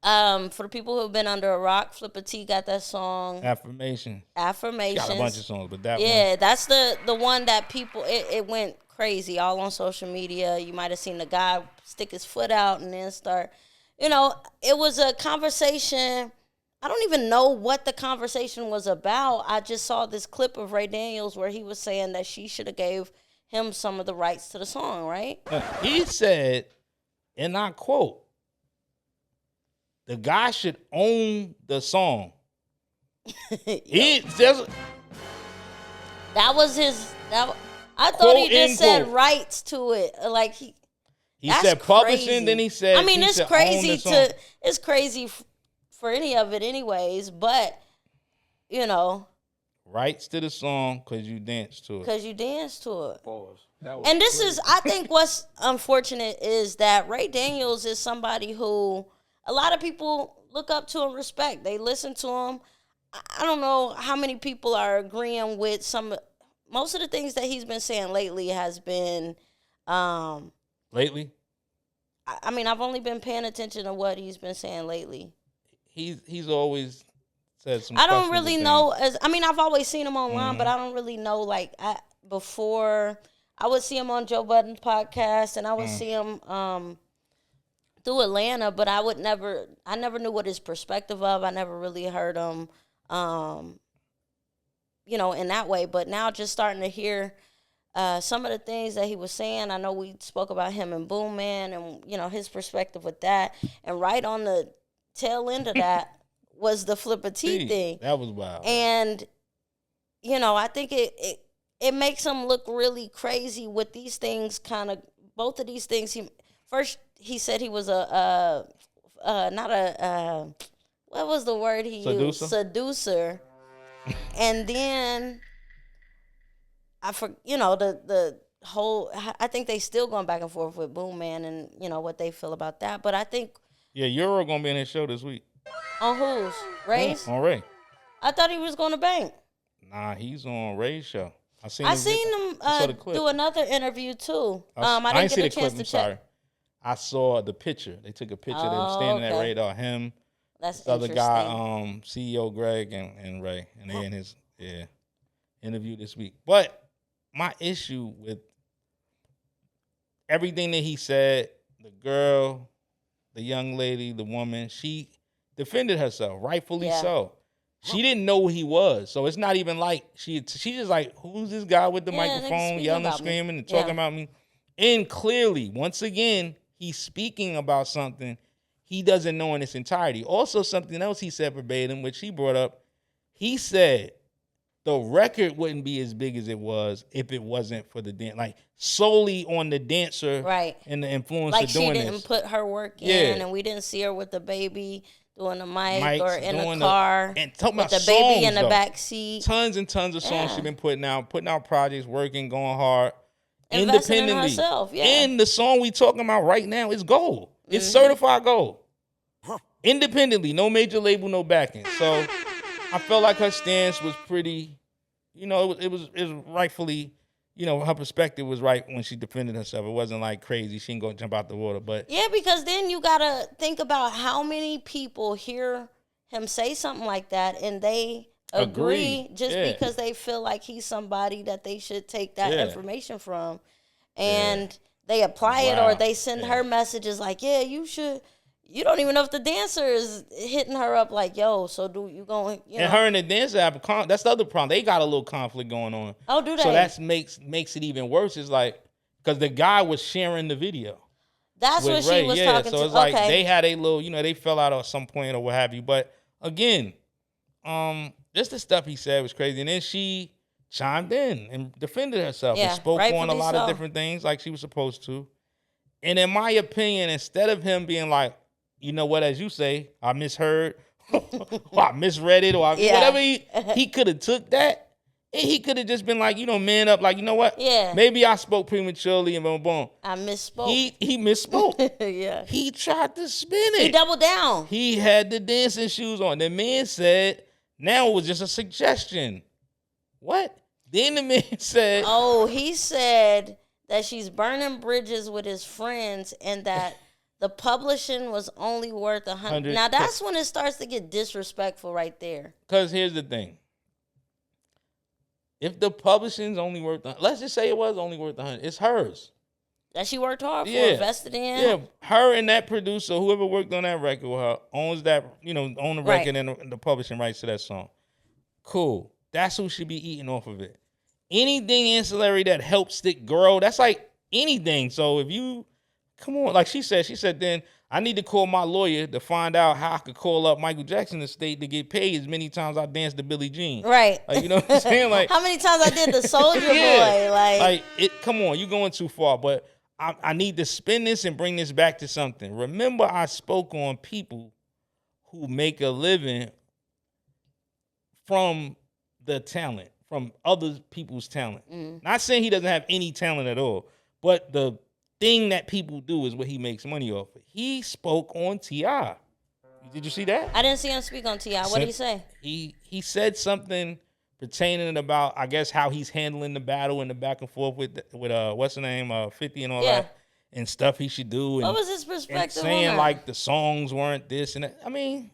For the people who have been under a rock, Flippa T got that song. Affirmations. Got a bunch of songs, but that one. Yeah, that's the one that people, it went crazy all on social media. You might have seen the guy stick his foot out and then start, it was a conversation. I don't even know what the conversation was about. I just saw this clip of Ray Daniels where he was saying that she should have gave him some of the rights to the song, right? He said, and I quote, the guy should own the song. That was his... I thought he just said rights to it. Like he said publishing, then he said... I mean, it's crazy for any of it anyways, but, rights to the song because you danced to it. Pause. And this is, I think what's unfortunate is that Ray Daniels is somebody who a lot of people look up to and respect. They listen to him. I don't know how many people are agreeing with most of the things that he's been saying lately has been... Lately? I mean, I've only been paying attention to what he's been saying lately. He's always said some. I don't really know. I've always seen him online, but I don't really know. Like before, I would see him on Joe Budden's podcast, and I would see him through Atlanta, but I never knew what his perspective of. I never really heard him, in that way. But now, just starting to hear some of the things that he was saying. I know we spoke about him and Boom Man, and his perspective with that, and right on the tail end of that was the Flippa T thing. That was wild. And, I think it makes him look really crazy with these things both of these things. He said he was what was the word he used? Seducer. And then the whole. I think they still going back and forth with Boom Man and what they feel about that. But I think Euro gonna be in his show this week. on whose Ray's? On Ray. I thought he was going to bank. Nah, he's on Ray's show. I seen him do another interview too. I didn't get a chance to check. Sorry. I saw the picture. They took a picture of them standing at Radar. Him, that's the other guy, CEO Greg and Ray, and they in his interview this week. But my issue with everything that he said, the girl, the young lady, the woman, she defended herself, rightfully so. She didn't know who he was, so it's not even like she just like, who's this guy with the microphone yelling and screaming and talking about me? And clearly, once again, he's speaking about something he doesn't know in its entirety. Also, something else he said verbatim, which he brought up, he said the record wouldn't be as big as it was if it wasn't for the dance, like solely on the dancer and the influence of doing this. Like she didn't put her work in, and we didn't see her with the baby doing the mic or in the car and talking with about the baby songs, in the back seat. Tons and tons of songs she's been putting out projects, working, going hard, investing independently. In herself, And the song we talking about right now is gold. It's certified gold. Independently, no major label, no backing. So I felt like her stance was pretty, it was rightfully, her perspective was right when she defended herself. It wasn't like crazy. She ain't gonna jump out the water, but yeah, because then you gotta think about how many people hear him say something like that and they agree just because they feel like he's somebody that they should take that information from, and they apply it or they send her messages like, you should. You don't even know if the dancer is hitting her up like, yo, so do you going, And her and the dancer have that's the other problem. They got a little conflict going on. Oh, do they? So that makes it even worse. It's like, because the guy was sharing the video. That's what she was talking to. So it's like they had a little, they fell out at some point or what have you. But again, just the stuff he said was crazy. And then she chimed in and defended herself and spoke on a lot of different things like she was supposed to. And in my opinion, instead of him being like, you know what, as you say, I misheard, or I misread it, or whatever, he could have took that, and he could have just been like, man up, like, you know what? Yeah. Maybe I spoke prematurely and boom, boom. I misspoke. He misspoke. Yeah. He tried to spin it. He doubled down. He had the dancing shoes on. The man said, now it was just a suggestion. What? Then the man said, he said that she's burning bridges with his friends and that the publishing was only worth 100. Now that's when it starts to get disrespectful right there. Because here's the thing. If the publishing's only worth, let's just say it was only worth 100, it's hers. That she worked hard for, invested in. Yeah, her and that producer, whoever worked on that record with her, owns that, own the record and the publishing rights to that song. Cool. That's who should be eating off of it. Anything ancillary that helps the girl, that's like anything. So if you, come on, like she said, then I need to call my lawyer to find out how I could call up Michael Jackson's estate to get paid as many times I danced to Billie Jean. Right. Like, you know what I'm saying? Like, how many times I did the Soldier Boy? Like come on, you're going too far. But I need to spin this and bring this back to something. Remember, I spoke on people who make a living from the talent, from other people's talent. Not saying he doesn't have any talent at all, but the thing that people do is what he makes money off of. He spoke on T.I. Did you see that? I didn't see him speak on T.I. What did he say? He said something pertaining about, I guess, how he's handling the battle and the back and forth with what's the name, 50 and all that, and stuff he should do. And, what was his perspective and saying on that? Like the songs weren't this and that. I mean,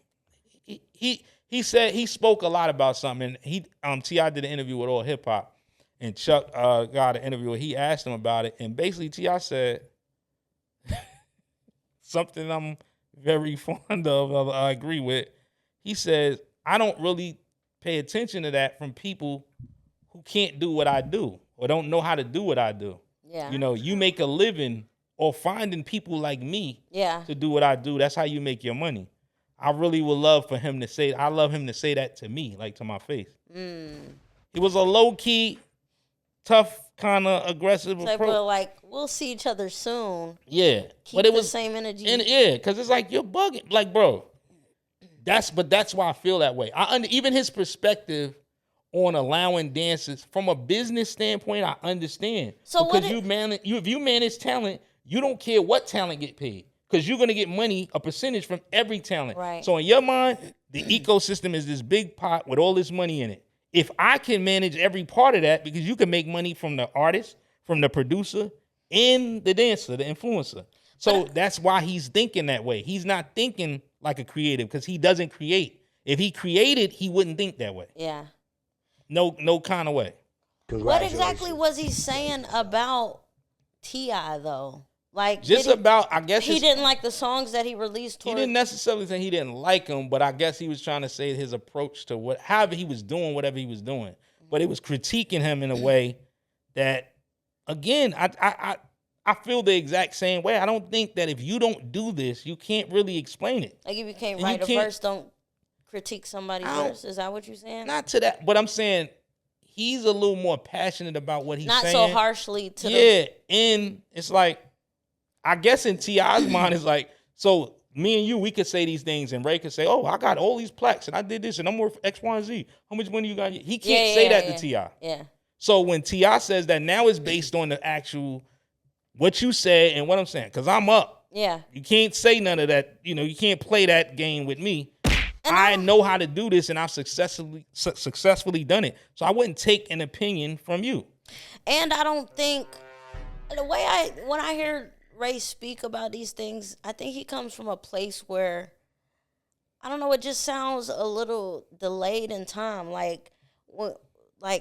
he said he spoke a lot about something. And T.I. did an interview with All Hip Hop. And Chuck got an interview where he asked him about it. And basically T.I. said something I'm very fond of, I agree with. He says, I don't really pay attention to that from people who can't do what I do or don't know how to do what I do. Yeah. You make a living or finding people like me to do what I do. That's how you make your money. I really would love for him to say, I love him to say that to me, like to my face. It was a low-key, tough, kind of aggressive approach. But like, we'll see each other soon. Yeah. Keep the same energy. Because it's like, you're bugging. Like, bro, that's why I feel that way. Even his perspective on allowing dancers from a business standpoint. I understand. So because if you manage talent, you don't care what talent get paid because you're gonna get money, a percentage from every talent. Right. So in your mind, the ecosystem is this big pot with all this money in it. If I can manage every part of that, because you can make money from the artist, from the producer, and the dancer, the influencer. So that's why he's thinking that way. He's not thinking like a creative because he doesn't create. If he created, he wouldn't think that way. Yeah. No kind of way. What exactly was he saying about T.I. though? Like I guess he didn't like the songs that he released. He didn't necessarily say he didn't like them, but I guess he was trying to say his approach to however he was doing whatever he was doing. But it was critiquing him in a way that, again, I feel the exact same way. I don't think that if you don't do this, you can't really explain it. Like if you can't write a verse, don't critique somebody's verse. Is that what you're saying? Not to that, but I'm saying he's a little more passionate about what he's saying. Not so harshly to and it's like, I guess in T.I.'s mind, it's like, so me and you, we could say these things, and Ray could say, oh, I got all these plaques, and I did this, and I'm worth X, Y, and Z. How much money you got? He can't say that to T.I. Yeah. So when T.I. says that, now it's based on the actual, what you said and what I'm saying, because I'm up. Yeah. You can't say none of that. You know, you can't play that game with me. I know how to do this, and I've successfully done it. So I wouldn't take an opinion from you. And I don't think, when I hear Ray speak about these things, I think he comes from a place where, I don't know, it just sounds a little delayed in time. Like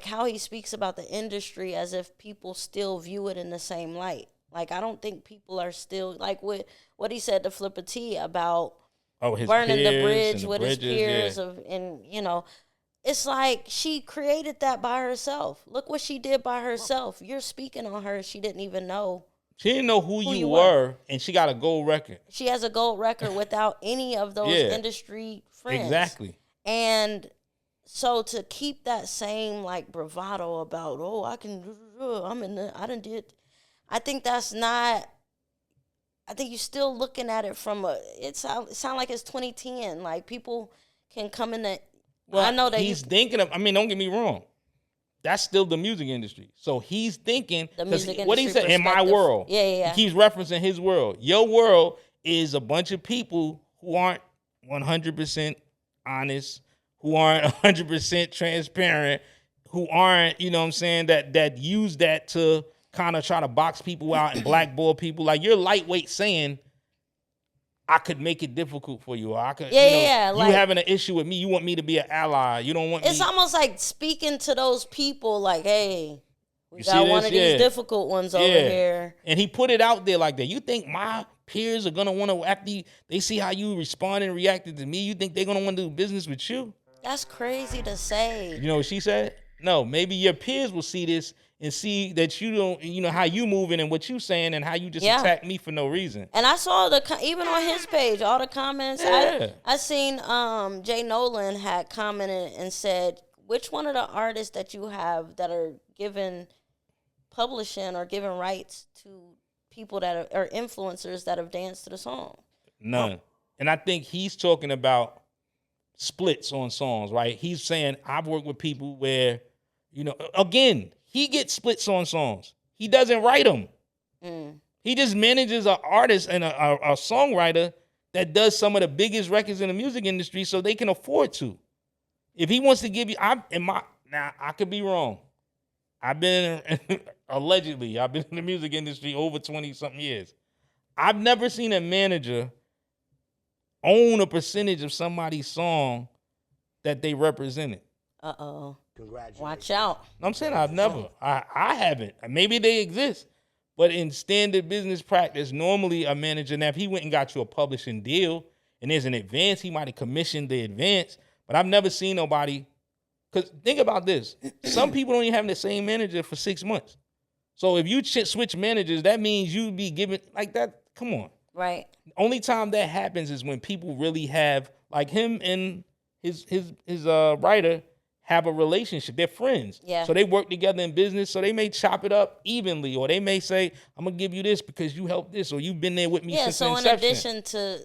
how he speaks about the industry as if people still view it in the same light. Like, I don't think people are still, like with what he said to Flippa T about burning the bridge with his peers. Yeah. And, you know, it's like she created that by herself. Look what she did by herself. You're speaking on her. She didn't even know. She didn't know who you were, and she got a gold record. She has a gold record without any of those industry friends. Exactly. And so to keep that same, like, bravado about, I done did. I think that's not, I think you're still looking at it from it sound like it's 2010. Like, people can come in that. Well, I know that he's thinking of, don't get me wrong. That's still the music industry. So he's thinking, what he said, in my world. Yeah. He keeps referencing his world. Your world is a bunch of people who aren't 100% honest, who aren't 100% transparent, who aren't, you know what I'm saying, that use that to kind of try to box people out and blackball people. Like, you're lightweight saying, I could make it difficult for you. Or I could, you having an issue with me. You want me to be an ally. You don't want me. It's almost like speaking to those people like, hey, we got one of these difficult ones over here. And he put it out there like that. You think my peers are going to want to, after they see how you respond and reacted to me, you think they're going to want to do business with you? That's crazy to say. You know what she said? No, maybe your peers will see this and see that you don't, you know, how you moving and what you saying and how you just attack me for no reason. And I saw even on his page, all the comments. Yeah. I seen Jay Nolan had commented and said, which one of the artists that you have that are giving publishing or giving rights to people that are influencers that have danced to the song? None. And I think he's talking about splits on songs, right? He's saying, I've worked with people where, you know, again, he gets splits on songs. He doesn't write them. He just manages an artist and a songwriter that does some of the biggest records in the music industry so they can afford to. If he wants to give you, now I could be wrong. Allegedly, I've been in the music industry over 20-something years. I've never seen a manager own a percentage of somebody's song that they represented. Uh-oh. Congratulations. Watch out. I'm saying I've never. I haven't. Maybe they exist. But in standard business practice, normally a manager, now if he went and got you a publishing deal and there's an advance, he might have commissioned the advance. But I've never seen nobody, because think about this. Some people don't even have the same manager for 6 months. So if you switch managers, that means you be giving, like that, come on. Right. Only time that happens is when people really have, like him and his writer, have a relationship. They're friends. Yeah. So they work together in business. So they may chop it up evenly, or they may say, I'm going to give you this because you helped this, or you've been there with me since the inception. In addition to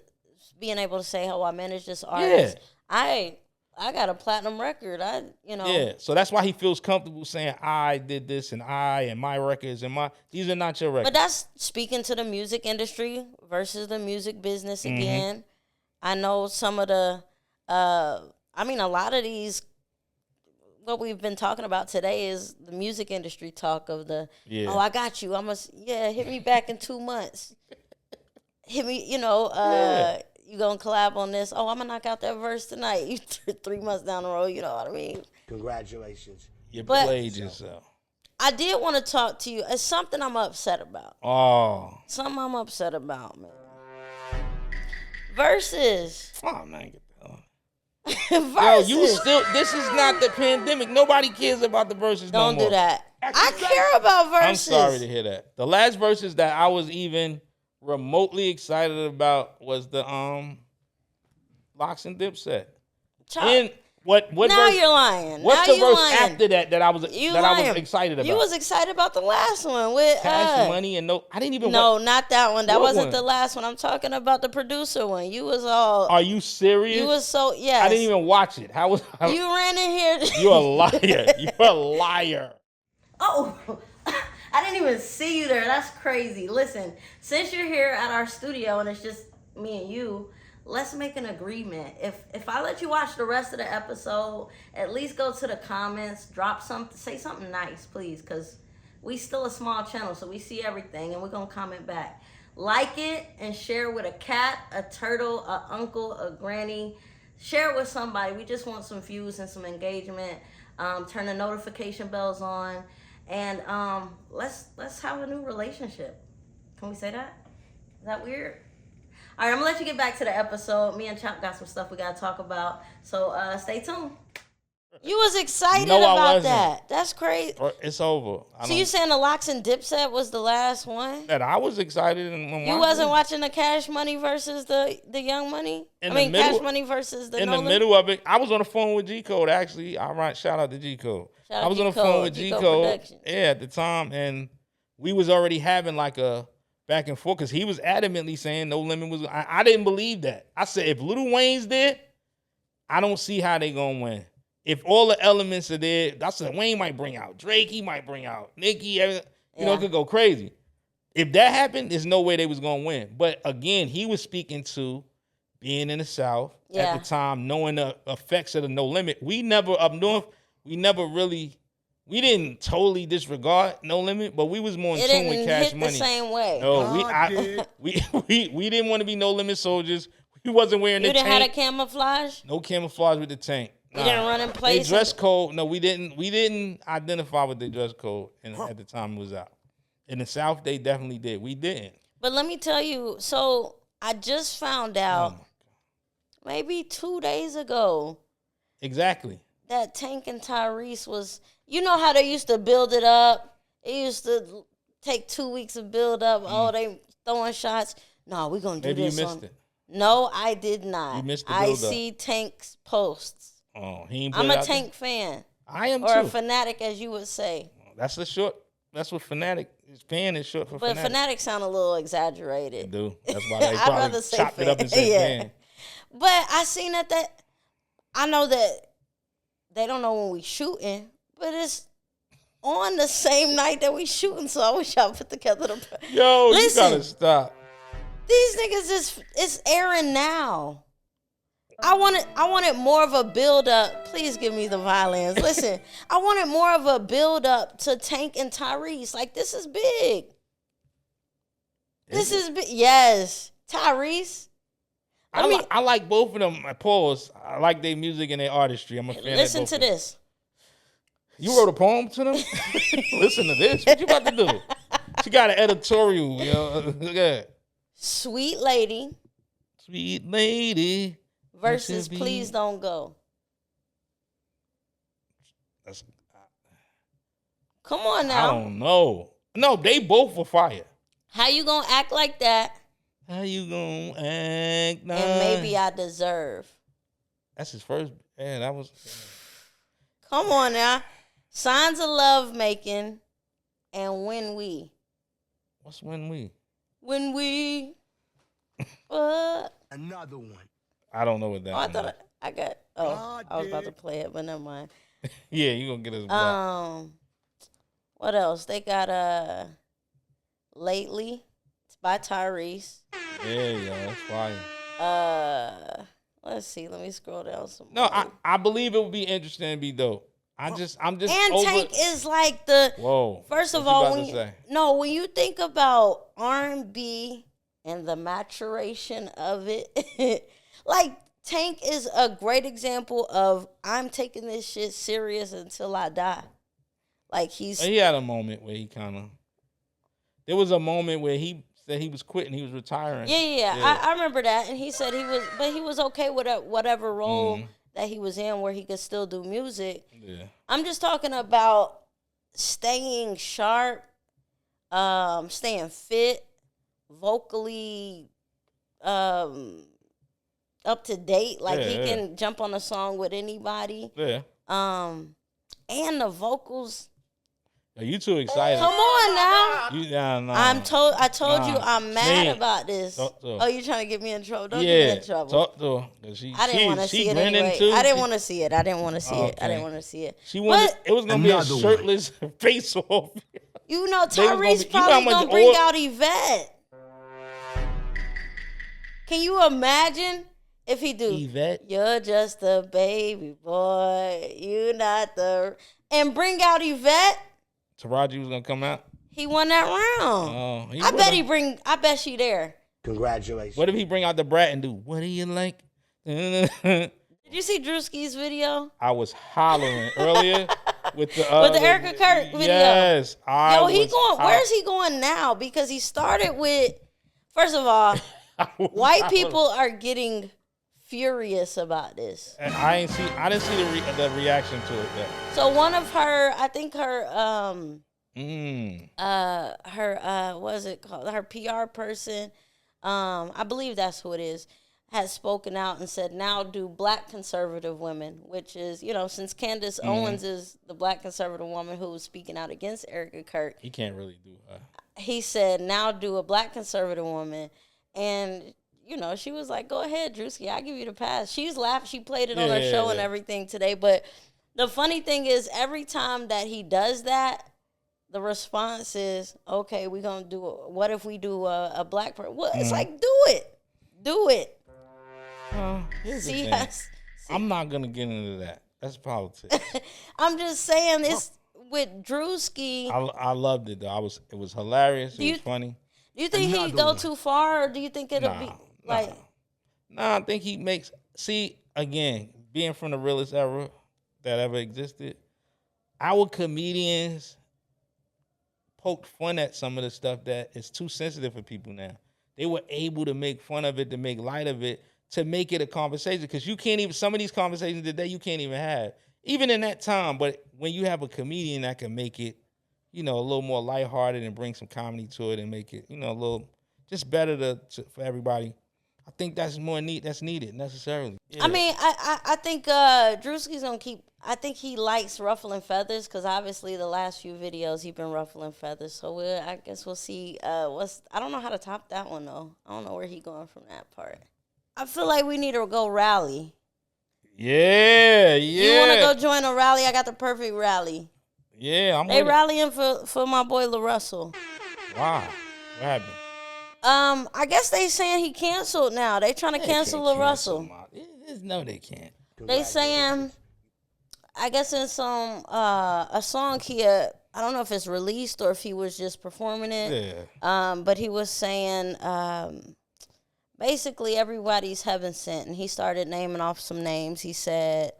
being able to say, I manage this artist, I I got a platinum record. Yeah, so that's why he feels comfortable saying I did this and my records and these are not your records. But that's speaking to the music industry versus the music business again. I know some of the, a lot of these, what we've been talking about today is the music industry talk of oh, I got you. Hit me back in 2 months. Hit me, you gonna collab on this. Oh, I'm gonna knock out that verse tonight. 3 months down the road, you know what I mean? Congratulations. You played yourself. I did want to talk to you. It's something I'm upset about. Oh. Something I'm upset about, man. Versus. Oh, man, get that on. Versus. Yo, this is not the pandemic. Nobody cares about the verses no more. Don't do that. I care about verses. I'm sorry to hear that. The last verses that I was even remotely excited about was the Locks and Dipset. And what now verse, you're lying. What's now the verse lying. after that I was excited about? You was excited about the last one with Cash Money and I didn't even. No, not that one. That wasn't the last one. I'm talking about the producer one. You was all. Are you serious? You was so yes. I didn't even watch it. How you ran in here? You're a liar. You're a liar. Oh. I didn't even see you there. That's crazy. Listen, since you're here at our studio and it's just me and you, let's make an agreement. If I let you watch the rest of the episode, at least go to the comments, say something nice, please, because we still a small channel, so we see everything, and we're going to comment back. Like it and share with a cat, a turtle, a uncle, a granny. Share it with somebody. We just want some views and some engagement. Turn the notification bells on. And let's have a new relationship. Can we say that? Is that weird? All right, I'm gonna let you get back to the episode. Me and Chop got some stuff we gotta talk about. So stay tuned. You was excited about that. That's crazy. It's over. So you saying the Locks and Dipset was the last one? That I was excited and you wasn't watching the Cash Money versus the Young Money? Cash Money versus the the middle of it, I was on the phone with G Code actually. All right, shout out to G Code. I was on the phone with G Code at the time, and we was already having like a back and forth because he was adamantly saying No Limit was. I didn't believe that. I said if Lil Wayne's there, I don't see how they gonna win. If all the elements are there, I said Wayne might bring out Drake, he might bring out Nicki, it could go crazy. If that happened, there's no way they was gonna win. But again, he was speaking to being in the South at the time, knowing the effects of the No Limit. We never up north. We didn't totally disregard No Limit, but we was more in tune with Cash Money. The same way. No, we didn't want to be No Limit soldiers. We wasn't wearing the tank. You didn't have a camouflage? No camouflage with the tank. You didn't run in place? They dress code. No, we didn't identify with the dress code at the time it was out. In the South, they definitely did. We didn't. But let me tell you, so I just found out maybe 2 days ago. Exactly. That Tank and Tyrese was, you know how they used to build it up? It used to take 2 weeks of build up. Oh, they throwing shots. No, we're going to do this. Maybe you missed it. No, I did not. You missed the build up. I see Tank's posts. Oh, he ain't I'm a Tank fan. I am or too. Or a fanatic, as you would say. That's what fanatic is. Fan is short for but fanatic. But fanatic sound a little exaggerated. They do. That's why they probably chopped it up and said fan. But I seen that I know that they don't know when we shooting, but it's on the same night that we shooting, so I wish y'all put together the... Yo, listen, you gotta stop. These niggas it's airing now. I wanted more of a build up. Please give me the violins. Listen, I wanted more of a build up to Tank and Tyrese. Like, this is big. This is big. Yes. Tyrese. I like both of them. Pause. I like their music and their artistry. I'm a fan. Listen to this. You wrote a poem to them? Listen to this. What you about to do? She got an editorial. Look at it. Sweet Lady. Sweet Lady. Versus Please Don't Go. Come on now. I don't know. No, they both were fire. How you gonna act like that? How you gonna act like... And Maybe I Deserve. That's his first... Yeah, that was... Come on now. Signs of Love Making and When We. What's When We? When We... Another one. I don't know what that I I got. Oh, I was about to play it, but never mind. Yeah, you gonna get us blocked. What else? They got Lately. It's by Tyrese. Yeah, that's fire. Let's see. Let me scroll down some. No, more. I believe it would be interesting and be dope. I'm just And over. Tank is like the. Whoa. First of all, when you think about R&B and the maturation of it, like Tank is a great example of I'm taking this shit serious until I die. Like he had a moment where he kind of. There was a moment where he said he was quitting, he was retiring. Yeah. I remember that, and he said he was okay with whatever role that he was in, where he could still do music. Yeah. I'm just talking about staying sharp, staying fit, vocally, up to date. Like he can jump on a song with anybody. Yeah. And the vocals. Are you too excited? Come on now. I told you I'm mad about this. Oh, you trying to get me in trouble? Don't get me in trouble. Talk to her. I didn't want to see it anyway. I didn't want to see it. I didn't want to see it. She wanted. It was gonna be a shirtless face off. You know, Tyrese probably gonna bring out Yvette. Can you imagine if he do? Yvette, you're just a baby boy. You not the and bring out Yvette. Taraji was gonna come out. He won that round. I bet she there. Congratulations. What if he bring out the brat and do? What do you like? Did you see Drewski's video? I was hollering earlier with the Erica Kirk video. Yes, where's he going now? Because he started with. First of all, white people are getting furious about this. And I didn't see the reaction to it yet. So one of her, I think her what is it called? Her PR person, I believe that's who it is, has spoken out and said, now do black conservative women, which is, since Candace Owens is the black conservative woman who was speaking out against Erica Kirk. He can't really do her. He said, now do a black conservative woman. And she was like, go ahead, Drewski, I'll give you the pass. She's laughed. She played it on her show and everything today. But the funny thing is, every time that he does that, the response is, okay, we're going to do it. What if we do a black person? Well, it's like, do it. Do it. See, I'm not going to get into that. That's politics. I'm just saying, it's with Drewski. I loved it, though. It was hilarious. It was funny. Do you think he'd go too far, or do you think it'll be like? I think he makes. See, again, being from the realest era that ever existed, our comedians poked fun at some of the stuff that is too sensitive for people now. They were able to make fun of it, to make light of it, to make it a conversation. Because you can't even, some of these conversations today you can't even have, even in that time. But when you have a comedian that can make it, a little more lighthearted and bring some comedy to it and make it, a little just better for everybody. I think that's that's needed necessarily. Yeah. I mean, I think Drewski's gonna keep. I think he likes ruffling feathers because obviously the last few videos he's been ruffling feathers. So I guess we'll see. I don't know how to top that one though. I don't know where he going from that part. I feel like we need to go rally. Yeah. You want to go join a rally? I got the perfect rally. Yeah, They rallying for my boy LaRussell. Wow, what happened? I guess they saying he canceled now. They trying to cancel LaRussell. No, they can't. They saying, I guess in some a song he had, I don't know if it's released or if he was just performing it. Yeah. But he was saying basically everybody's heaven sent, and he started naming off some names. He said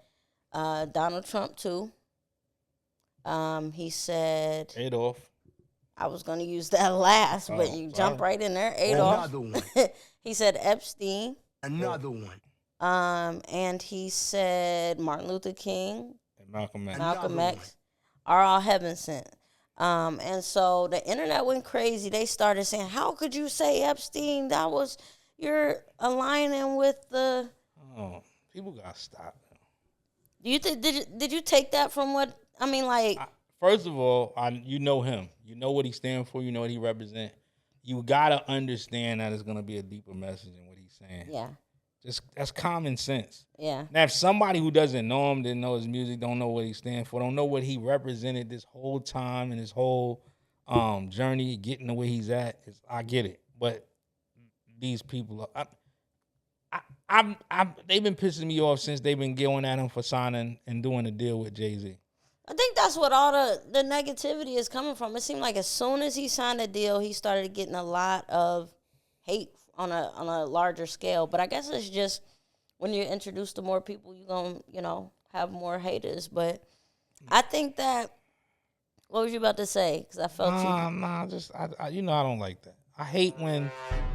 Donald Trump too. He said Adolf. I was going to use that last, but you jump right in there. Adolf. Another one. He said Epstein. Another one. And he said Martin Luther King and Malcolm X. Malcolm X are all heaven sent. And so the internet went crazy. They started saying, how could you say Epstein? You're aligning with the... Oh, people got to stop. Do you did you take that from what... I mean, like... First of all, you know him. You know what he stands for. You know what he represents. You got to understand that it's going to be a deeper message than what he's saying. Yeah. That's common sense. Yeah. Now, if somebody who doesn't know him, didn't know his music, don't know what he stands for, don't know what he represented this whole time and his whole journey, getting the way he's at, I get it. But these people, they've been pissing me off since they've been going at him for signing and doing a deal with Jay-Z. I think that's what all the negativity is coming from. It seemed like as soon as he signed a deal, he started getting a lot of hate on a larger scale. But I guess it's just when you're introduced to more people, you're going to, have more haters. But I think that, what was you about to say? Because I felt you. I don't like that. I hate when,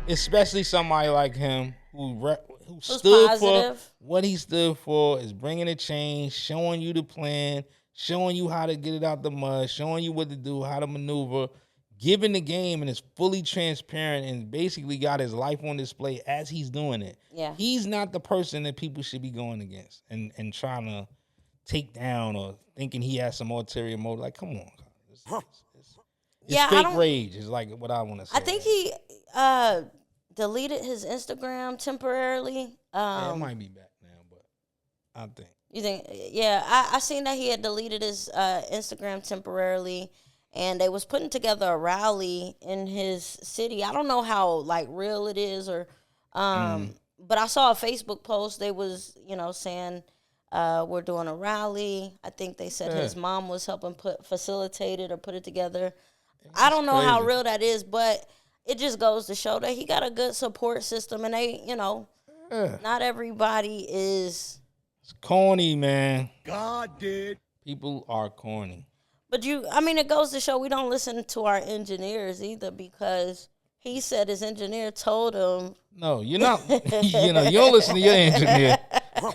especially somebody like him who stood positive. For what he stood for, is bringing a change, showing you the plan, showing you how to get it out the mud, showing you what to do, how to maneuver, giving the game, and is fully transparent and basically got his life on display as he's doing it. Yeah. He's not the person that people should be going against and trying to take down or thinking he has some ulterior motive. Like, come on. It's fake rage is like what I want to say. I think he deleted his Instagram temporarily. It might be back now, but I think. You think? Yeah, I seen that he had deleted his Instagram temporarily, and they was putting together a rally in his city. I don't know how real it is, or but I saw a Facebook post. They was saying we're doing a rally. I think they said his mom was helping facilitate it or put it together. I don't know how real that is, but it just goes to show that he got a good support system, and they, not everybody is. It's corny, man. God did. People are corny. But it goes to show we don't listen to our engineers either, because he said his engineer told him. No, you're not. You don't listen to your engineer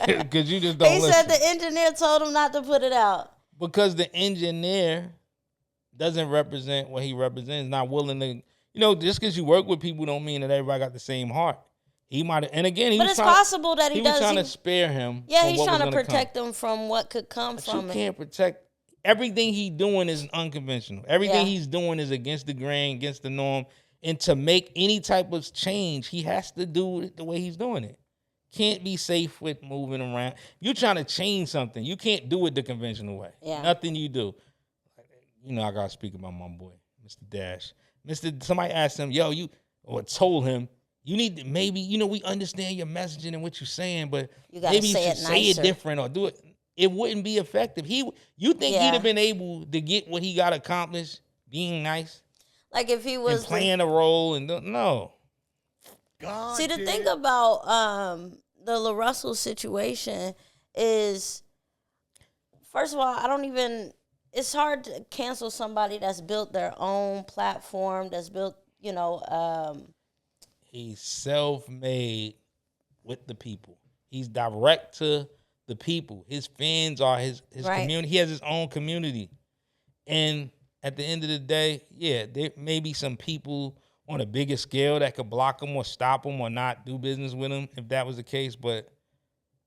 because you just don't listen. He said the engineer told him not to put it out. Because the engineer doesn't represent what he represents, not willing to, just because you work with people don't mean that everybody got the same heart. He might have, and again, but it's possible that he does. He was trying to spare him. Yeah, he's trying to protect him from what could come from it. You can't protect. Everything he's doing is unconventional. Everything he's doing is against the grain, against the norm. And to make any type of change, he has to do it the way he's doing it. Can't be safe with moving around. You're trying to change something. You can't do it the conventional way. Yeah. Nothing you do. I got to speak about my boy, Mr. Dash. Somebody asked him, or told him, you need to maybe, we understand your messaging and what you're saying, but maybe you should say it different or do it. It wouldn't be effective. You think he'd have been able to get what he got accomplished being nice? Like if he was and playing a role and no. God See, the thing about the La Russell situation is, first of all, it's hard to cancel somebody that's built their own platform, that's built, He's self-made with the people. He's direct to the people. His fans are his community. He has his own community. And at the end of the day, there may be some people on a bigger scale that could block him or stop him or not do business with him if that was the case. But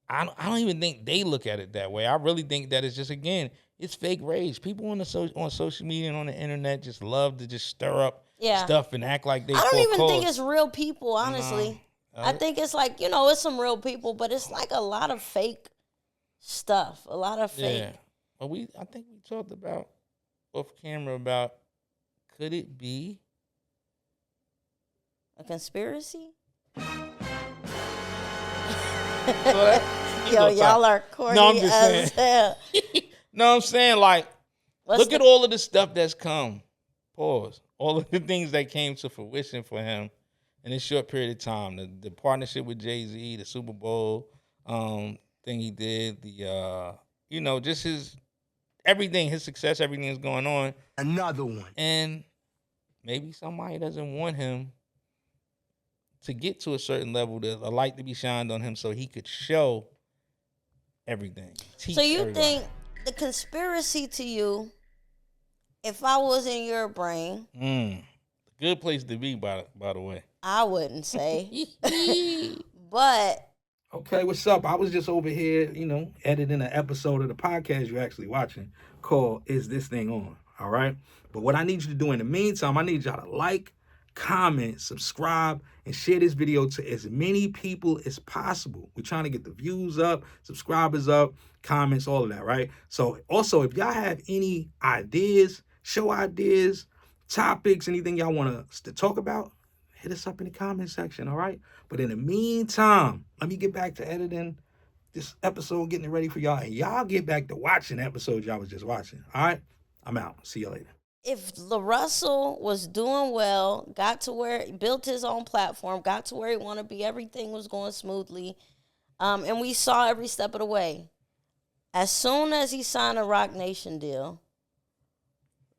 I don't even think they look at it that way. I really think that it's just, again, it's fake rage. People on social media and on the internet just love to just stir up stuff and act like they. I don't even think it's real people, honestly. I think it's it's some real people, but it's like a lot of fake stuff, a lot of fake. Yeah, but I think we talked about off camera about, could it be a conspiracy? Y'all are corny. No, I'm just saying. Hell. No, I'm saying, look at all of the stuff that's come. Pause. All of the things that came to fruition for him in a short period of time. The partnership with Jay-Z, the Super Bowl thing he did, just his everything, his success, everything that's going on. Another one. And maybe somebody doesn't want him to get to a certain level, a light to be shined on him so he could show everything. So you think the conspiracy to you, if I was in your brain. Good place to be, by the way. I wouldn't say. But. Okay, what's up? I was just over here, editing an episode of the podcast you're actually watching called Is This Thing On? All right? But what I need you to do in the meantime, I need y'all to like, comment, subscribe, and share this video to as many people as possible. We're trying to get the views up, subscribers up, comments, all of that, right? So also, if y'all have any ideas, show ideas, topics, anything y'all want us to talk about, hit us up in the comment section, all right? But in the meantime, let me get back to editing this episode, getting it ready for y'all, and y'all get back to watching the episode y'all was just watching, all right? I'm out. See you later. If LaRussell was doing well, got to where built his own platform, got to where he wanted to be, everything was going smoothly, and we saw every step of the way. As soon as he signed a Roc Nation deal,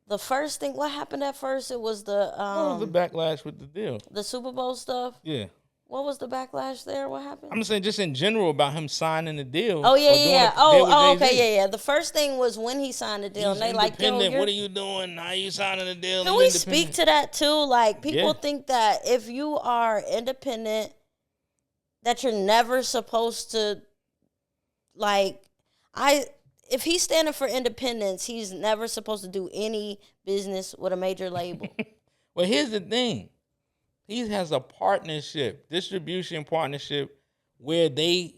the first thing, what happened at first? It was what was the backlash with the deal? The Super Bowl stuff? Yeah. What was the backlash there? What happened? I'm saying just in general about him signing the deal. Oh, yeah. Oh, okay, yeah. The first thing was when he signed the deal. He's and they like, yo, what are you doing? How you signing the deal? Can we speak to that too? Like, people think that if you are independent, that you're never supposed to, like, if he's standing for independence, he's never supposed to do any business with a major label. Well, here's the thing. He has a distribution partnership, where they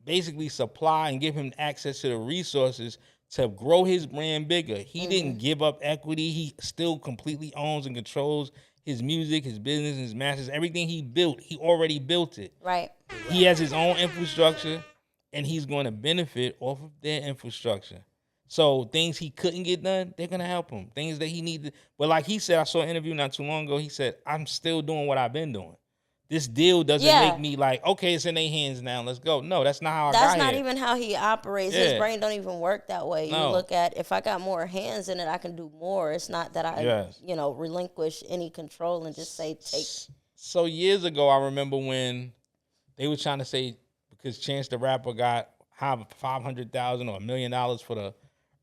basically supply and give him access to the resources to grow his brand bigger. He didn't give up equity. He still completely owns and controls his music, his business, his masters. Everything he built, he already built it. Right. He has his own infrastructure, and he's going to benefit off of their infrastructure. So things he couldn't get done, they're going to help him. Things that he needed. But like he said, I saw an interview not too long ago. He said, I'm still doing what I've been doing. This deal doesn't make me like, okay, it's in their hands now. Let's go. No, that's not how I got here. That's not even how he operates. His brain don't even work that way. You look at, if I got more hands in it, I can do more. It's not that I, relinquish any control and just say take. So years ago, I remember when they were trying to say, because Chance the Rapper got $500,000 or $1 million for the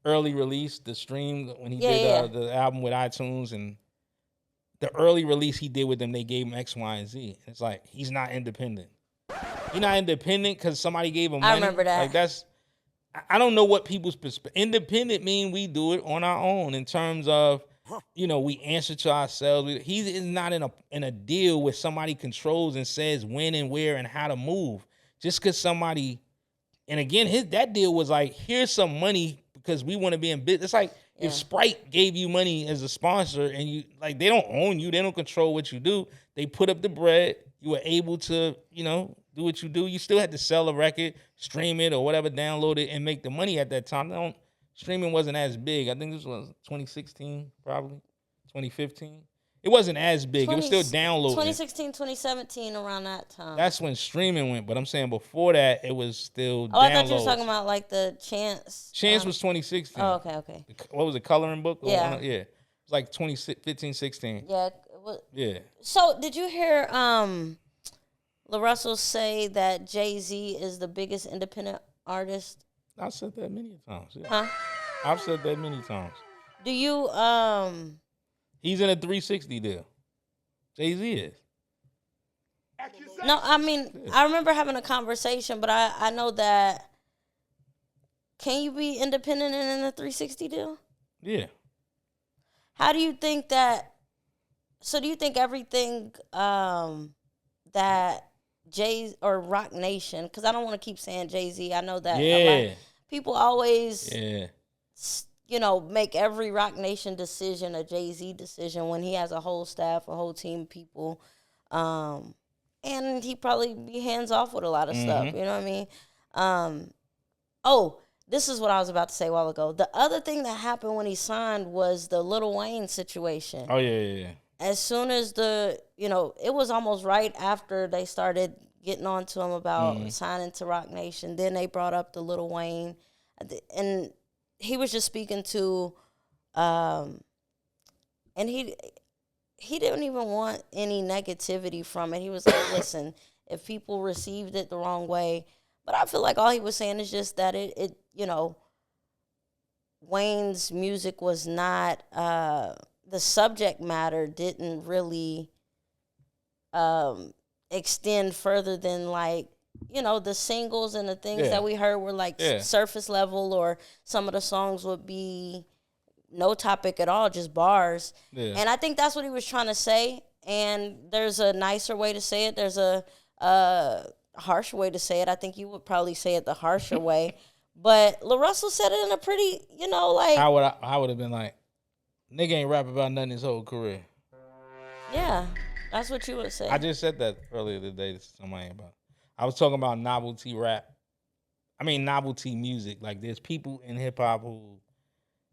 early release, the stream, when he did the album with iTunes, and the early release he did with them, they gave him X, Y, and Z. It's like, he's not independent. He's not independent because somebody gave him money. I remember that. Like, I don't know what people's perspective. Independent mean we do it on our own in terms of, we answer to ourselves. He is not in a deal where somebody controls and says when and where and how to move. Just because somebody, and again, that deal was like, here's some money because we want to be in business. It's like if Sprite gave you money as a sponsor and you, like, they don't own you, they don't control what you do. They put up the bread. You were able to, do what you do. You still had to sell a record, stream it or whatever, download it, and make the money at that time. Streaming wasn't as big. I think this was 2016, probably 2015. It wasn't as big. It was still downloading. 2016, 2017, around that time. That's when streaming went. But I'm saying before that, it was still downloads. I thought you were talking about like the Chance. Chance was 2016. Oh, okay. What was it, Coloring Book? Yeah. It was like 2015, 16. Yeah. Yeah. So did you hear LaRussell say that Jay-Z is the biggest independent artist? I've said that many times. Yeah. Huh? I've said that many times. Do you He's in a 360 deal. Jay-Z is. No, I mean, I remember having a conversation, but I know that, can you be independent and in a 360 deal? Yeah. How do you think that, so do you think everything that Jay or Roc Nation, because I don't want to keep saying Jay-Z, I know that a lot, people always make every Roc Nation decision a Jay-Z decision when he has a whole staff, a whole team of people. And he probably be hands off with a lot of stuff. You know what I mean? This is what I was about to say a while ago. The other thing that happened when he signed was the Lil Wayne situation. Oh, yeah. As soon as it was almost right after they started getting on to him about signing to Roc Nation. Then they brought up the Lil Wayne. And he was just speaking to, and he didn't even want any negativity from it. He was like, listen, if people received it the wrong way, but I feel like all he was saying is just that it Wayne's music was not, the subject matter didn't really extend further than like, the singles and the things that we heard were like surface level, or some of the songs would be no topic at all, just bars. Yeah. And I think that's what he was trying to say. And there's a nicer way to say it. There's a harsh way to say it. I think you would probably say it the harsher way. But Lil Russell said it in a pretty, like... I would have been like, nigga ain't rap about nothing his whole career. Yeah, that's what you would say. I just said that earlier today to somebody about. I was talking about novelty rap. I mean, novelty music. Like, there's people in hip-hop who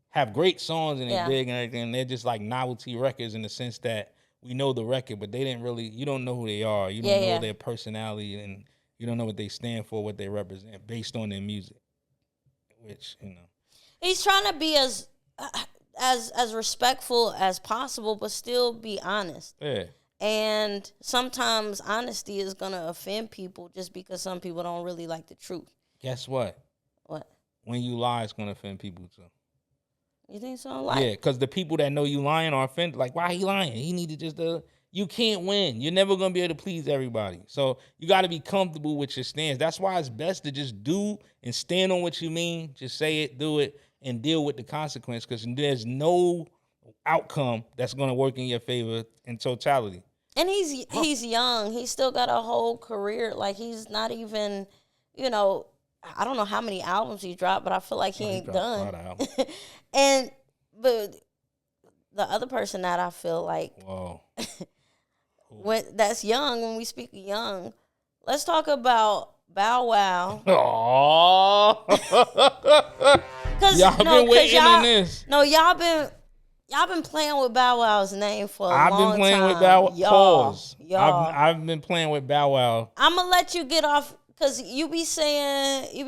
have great songs and they're big and everything. And they're just like novelty records in the sense that we know the record, but they didn't really, you don't know who they are. You don't know their personality, and you don't know what they stand for, what they represent based on their music. Which, He's trying to be as respectful as possible, but still be honest. Yeah. And sometimes honesty is going to offend people just because some people don't really like the truth. Guess what? What? When you lie, it's going to offend people too. You think so? Like, yeah, because the people that know you lying are offended. Like, why he lying? He need to just... you can't win. You're never going to be able to please everybody. So you got to be comfortable with your stance. That's why it's best to just do and stand on what you mean. Just say it, do it, and deal with the consequence, because there's no outcome that's going to work in your favor in totality. And he's young. He's still got a whole career. Like, he's not even, I don't know how many albums he dropped, but I feel like he ain't done. But the other person that I feel like... Whoa. That's young, when we speak of young, let's talk about Bow Wow. Aww. Y'all been waiting on this. No, y'all been playing with Bow Wow's name for a long time. I've been playing with Bow Wow. I've been playing with Bow Wow. I'm going to let you get off, because you be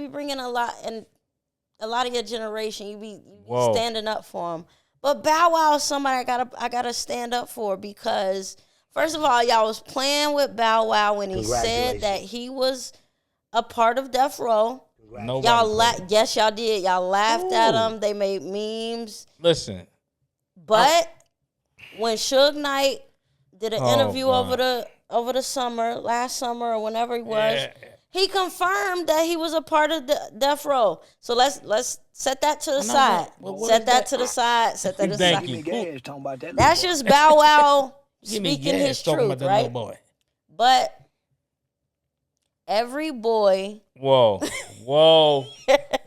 bringing a lot, and a lot of your generation, you be standing up for him. But Bow Wow is somebody I gotta stand up for, because... First of all, y'all was playing with Bow Wow when he said that he was a part of Death Row. Yes, y'all did. Y'all laughed at him. They made memes. Listen. But when Suge Knight did an interview over the summer, last summer or whenever he was, he confirmed that he was a part of Death Row. So let's set that to the side. Set that to the side. Set that to the side. That's just Bow Wow speaking his truth, right? But every boy... Whoa.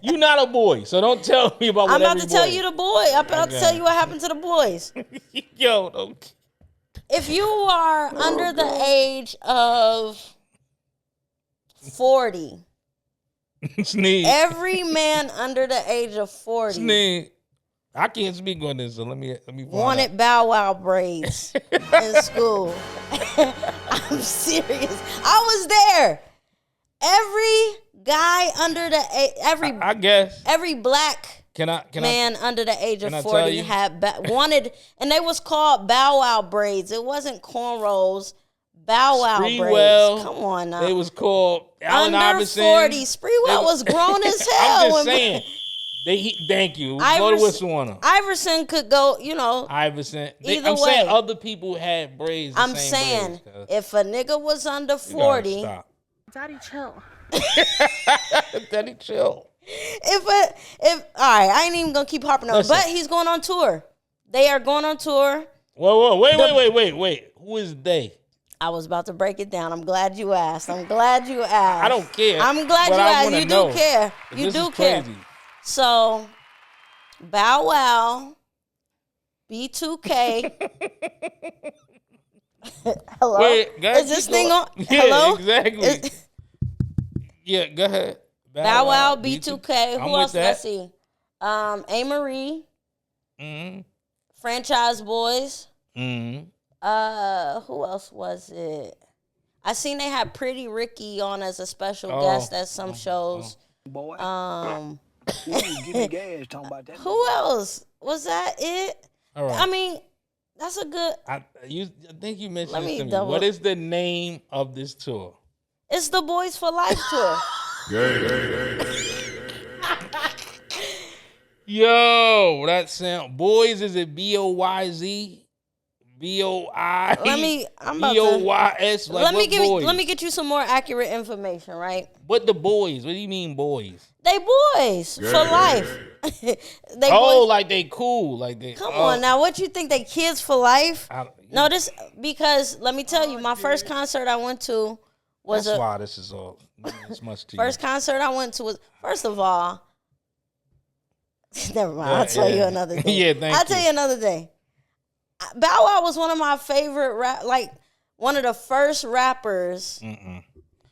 You not a boy, so don't tell me about what I'm about to tell you the boy. I'm about to tell you what happened to the boys. Yo, don't... If you are under the age of 40, Sneak. Every man under the age of 40... Sneak. I can't speak on this, so let me wanted Bow Wow braids in school. I'm serious. I was there. Every guy under the every black man under the age of 40 had wanted, and they was called Bow Wow braids. It wasn't cornrows. Bow Wow braids. Come on now. They was called Allen under Iverson. 40. Spreewell was grown as hell. I'm just saying. Thank you. Blow the whistle on him. Iverson could go, Iverson. I'm saying other people had braids. I'm saying if a nigga was under 40. Daddy, chill. Daddy, chill. If all right, I ain't even gonna keep harping on it, but he's going on tour. They are going on tour. Whoa, wait. Who is they? I was about to break it down. I'm glad you asked. I don't care. I'm glad you asked. You do care. You do care. So, Bow Wow, B2K. Hello? Wait, is this thing on? Yeah, hello? Exactly. Yeah, go ahead. Bow Wow, B2K. Who else did I see? A. Marie. Mm-hmm. Franchise Boys. Mm-hmm. Who else was it? I seen they had Pretty Ricky on as a special guest at some shows. Boy. Give me gas talking about that. Who else? Was that it? All right. I mean, that's a good... I think you mentioned this to me. What is the name of this tour? It's the Boys for Life tour. Yo, that sound... Boys, is it B-O-Y-Z? B-O-I? B-O-Y-S? Let me get you some more accurate information, right? What the boys? What do you mean boys? They boys for life. Like they cool, like they. Come on now, what you think? They kids for life? No, this because let me tell you, my first concert I went to was That's why this is all. It's much to first concert I went to was first of all. Never mind. I'll tell you another day. Yeah, thank you. I'll tell you another day. Bow Wow was one of my favorite one of the first rappers.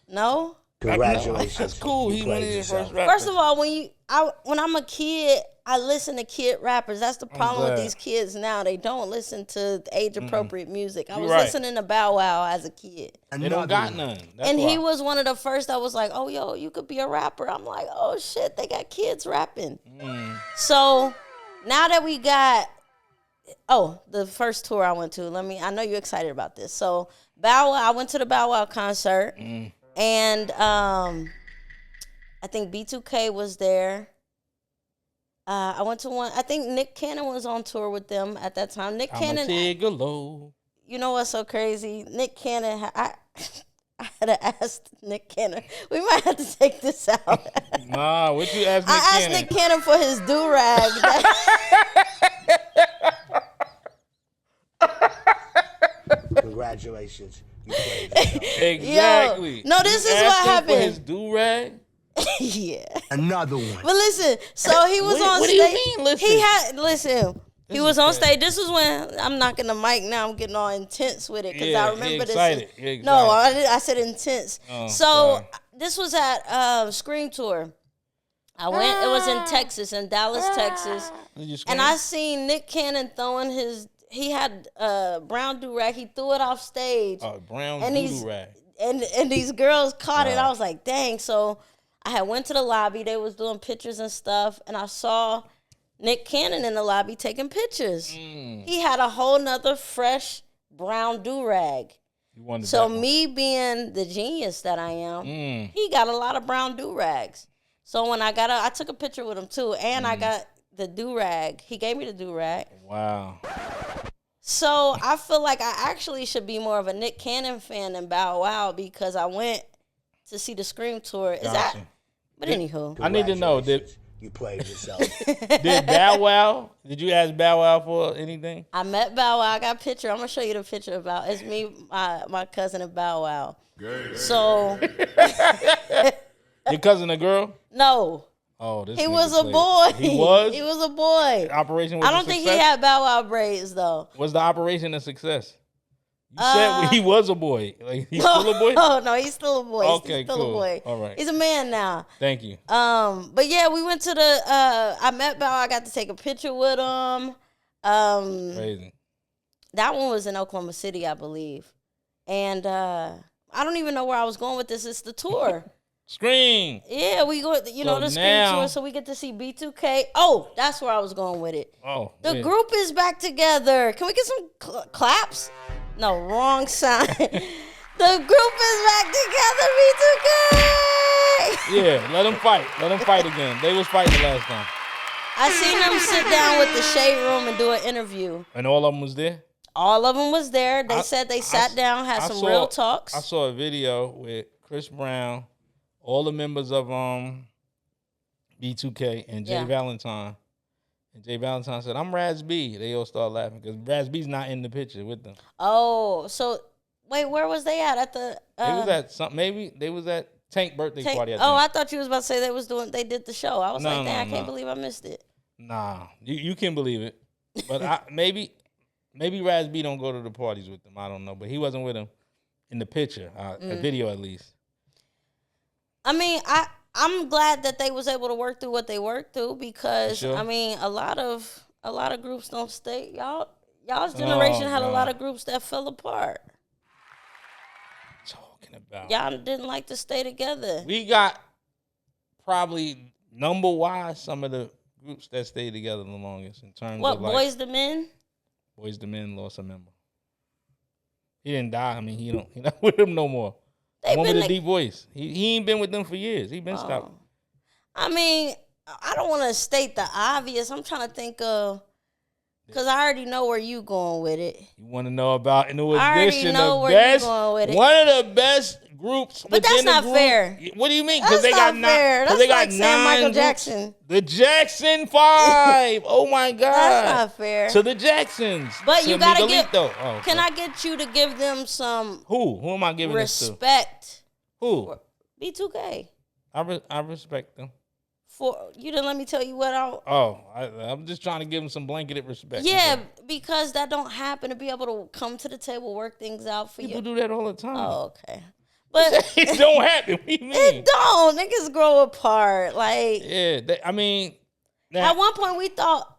No. Congratulations. That's cool. He went in first rapper. First of all, when I'm a kid, I listen to kid rappers. That's the problem with these kids now. They don't listen to age appropriate music. I was listening to Bow Wow as a kid. They don't got none. And he was one of the first that was like, oh, yo, you could be a rapper. I'm like, oh, shit, they got kids rapping. So now that we got, the first tour I went to, I know you're excited about this. So Bow Wow, I went to the Bow Wow concert. And I think B2K was there. I went to one. I think Nick Cannon was on tour with them at that time. Nick Cannon. You know what's so crazy? Nick Cannon. I had to ask Nick Cannon. We might have to take this out. Nah, what you asked Nick Cannon? I asked Nick Cannon for his do-rag. Congratulations. You played yourself. Exactly. Yo, no, this is what happened. For his do-rag? Yeah. Another one. But listen, so he was on stage. What do you mean, listen? He was on stage. This was when I'm knocking the mic now. I'm getting all intense with it because I remember this. No, I said intense. So this was at Scream Tour. I went. It was in Texas, in Dallas, Texas. And I seen Nick Cannon throwing his. He had brown do-rag. He threw it off stage. Brown do-rag. And these girls caught it. I was like, dang. So I had went to the lobby. They was doing pictures and stuff. And I saw Nick Cannon in the lobby taking pictures. He had a whole nother fresh brown do-rag. So me being the genius that I am, he got a lot of brown do-rags. So when I took a picture with him too. And I got the do-rag. He gave me the do-rag. Wow. So I feel like I actually should be more of a Nick Cannon fan than Bow Wow because I went to see the Scream Tour. But anywho. I need to know, you played yourself. Did you ask Bow Wow for anything? I met Bow Wow. I got a picture. I'm going to show you the picture about it's me, my cousin, and Bow Wow. So. Your cousin a girl? No. Oh, he was a boy. He was? He was a boy. Operation was I don't think he had Bow Wow braids, though. Was the operation a success? You said he was a boy. Like, he's still a boy? No, he's still a boy. Okay, he's still cool. a boy. All right. He's a man now. Thank you. But yeah, we went to the, I met Bow Wow. I got to take a picture with him. Crazy. That one was in Oklahoma City, I believe. And I don't even know where I was going with this. It's the tour. Scream. Yeah, we go, the Scream Tour, so we get to see B2K. Oh, that's where I was going with it. Oh, the group is back together. Can we get some claps? No, wrong sign. The group is back together, B2K. Yeah, let them fight. Let them fight again. They was fighting the last time. I seen them sit down with the Shade Room and do an interview. And all of them was there? All of them was there. They said they sat down, had some real talks. I saw a video with Chris Brown, all the members of B2K, and Jay Valentine. And Jay Valentine said, I'm Raz B. They all start laughing because Raz B's not in the picture with them. Oh, so wait, where was they at the? They was at something. Maybe they was at Tank birthday party. I thought you was about to say they did the show. I was I can't believe I missed it. Nah, you can believe it, but maybe Raz B don't go to the parties with them. I don't know, but he wasn't with them in the picture, a video at least. I mean, I'm glad that they was able to work through what they worked through because I mean, a lot of groups don't stay. Y'all's generation had a lot of groups that fell apart. Talking about y'all didn't like to stay together. We got probably number-wise some of the groups that stayed together the longest in terms of like Boys to Men. Boys to Men lost a member. He didn't die. I mean, he not with them no more. The one with the deep voice. He ain't been with them for years. He been stopped. I mean, I don't want to state the obvious. I'm trying to think of. Because I already know where you going with it. You want to know about New Edition? I already know where you're going with it. One of the best groups. But that's not fair. What do you mean? That's they not got fair. That's they got like saying Michael groups. Jackson. The Jackson 5. Oh my God. That's not fair. To the Jacksons. But you gotta give. Okay. Can I get you to give them some? Who am I giving respect? This to? Who? B2K. I respect them. You didn't let me tell you what I'm just trying to give them some blanketed respect. Yeah, because that don't happen to be able to come to the table, work things out for you. People do that all the time. Oh, okay. But it don't happen. What do you mean? It don't. Niggas grow apart. Like, yeah, at one point we thought,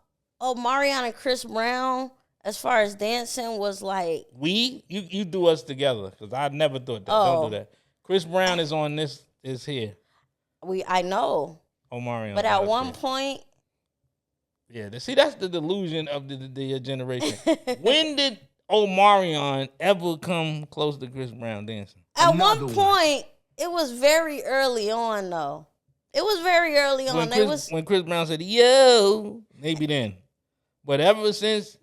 Marion and Chris Brown, as far as dancing, was like you do us together, because I never thought that. Don't do that. Chris Brown is on this. Is here. I know. Omarion. But at one point, yeah. See, that's the delusion of the generation. When did Omarion ever come close to Chris Brown dancing? At one point, it was very early on, though. It was very early on. When Chris Brown said, yo, maybe then. But ever since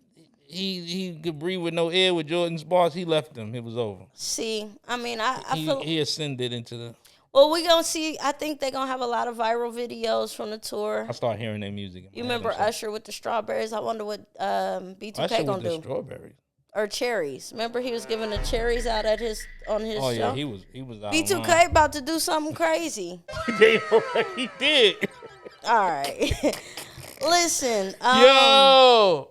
he could breathe with no air with Jordan Sparks, he left him. It was over. See, I mean, I feel... He ascended into the... Well, we're going to see. I think they're going to have a lot of viral videos from the tour. I start hearing their music. You remember Usher with the strawberries? I wonder what B2K going to do. Strawberries. Or cherries. Remember he was giving the cherries out on his show? Yeah, he was out. B2K about to do something crazy. They already did. All right. Listen. Yo,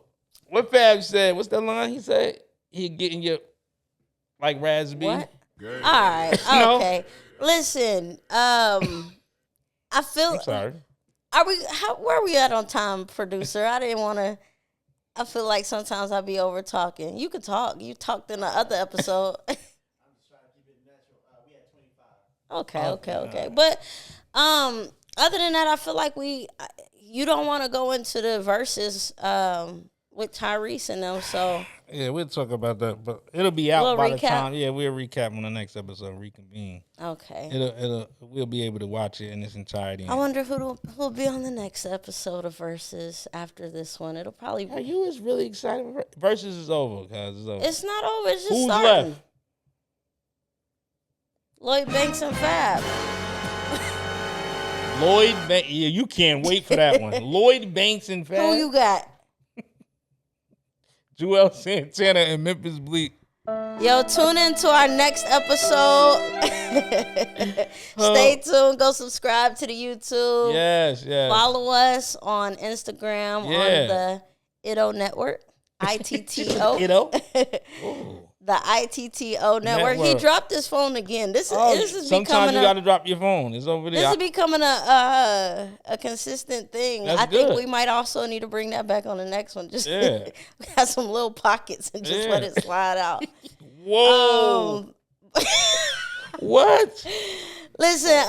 what Fab said? What's that line he said? He getting your like raspberry. What? All right. Okay. Listen. I feel. I'm sorry. Where are we at on time, producer? I didn't want to. I feel like sometimes I be over talking. You could talk. You talked in the other episode. I'm just trying to keep it natural. We had 25. Okay. But other than that, I feel like you don't want to go into the verses with Tyrese and them. So yeah, we'll talk about that, but it'll be out by the time. Yeah, we'll recap on the next episode. Reconvene. Okay. We'll be able to watch it in its entirety. I wonder who'll be on the next episode of Versus after this one. It'll probably be. You was really excited. Versus is over, guys. It's over. It's not over. It's just Who's starting. left? Lloyd Banks and Fab. Yeah, you can't wait for that one. Lloyd Banks and Fab. Who you got? Joel Santana and Memphis Bleak. Yo, tune in to our next episode. Stay tuned. Go subscribe to the YouTube. Yes. Follow us on Instagram on the ITTO Network. ITTO. The ITTO Network. He dropped his phone again. This is sometimes you got to drop your phone. It's over there. This is becoming a consistent thing. That's I think we might also need to bring that back on the next one. Just we got some little pockets and just let it slide out. Whoa. What? Listen,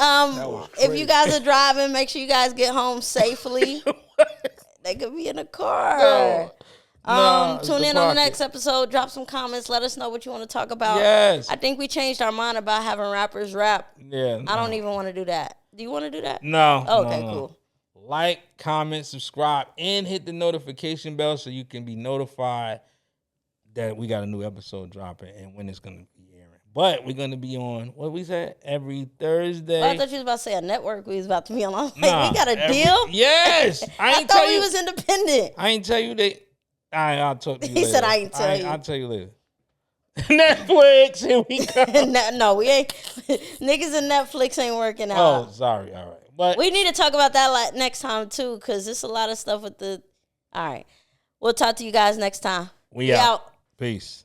if you guys are driving, make sure you guys get home safely. They could be in the car. Tune in on the next episode. Drop some comments. Let us know what you want to talk about. Yes. I think we changed our mind about having rappers rap. Yeah. I don't even want to do that. Do you want to do that? No. Okay, cool. Like, comment, subscribe, and hit the notification bell so you can be notified that we got a new episode dropping and when it's going to be airing. But we're going to be on, what we said, every Thursday. Well, I thought you was about to say a network we was about to be on. Like, we got a deal? Yes. I thought we was independent. I ain't tell you that. I'll talk to you later. He said I ain't tell you. I'll tell you later. Netflix, here we go. No, we ain't. Niggas and Netflix ain't working out. Oh, sorry. All right. But we need to talk about that next time, too, because there's a lot of stuff with the... All right. We'll talk to you guys next time. We out. Peace.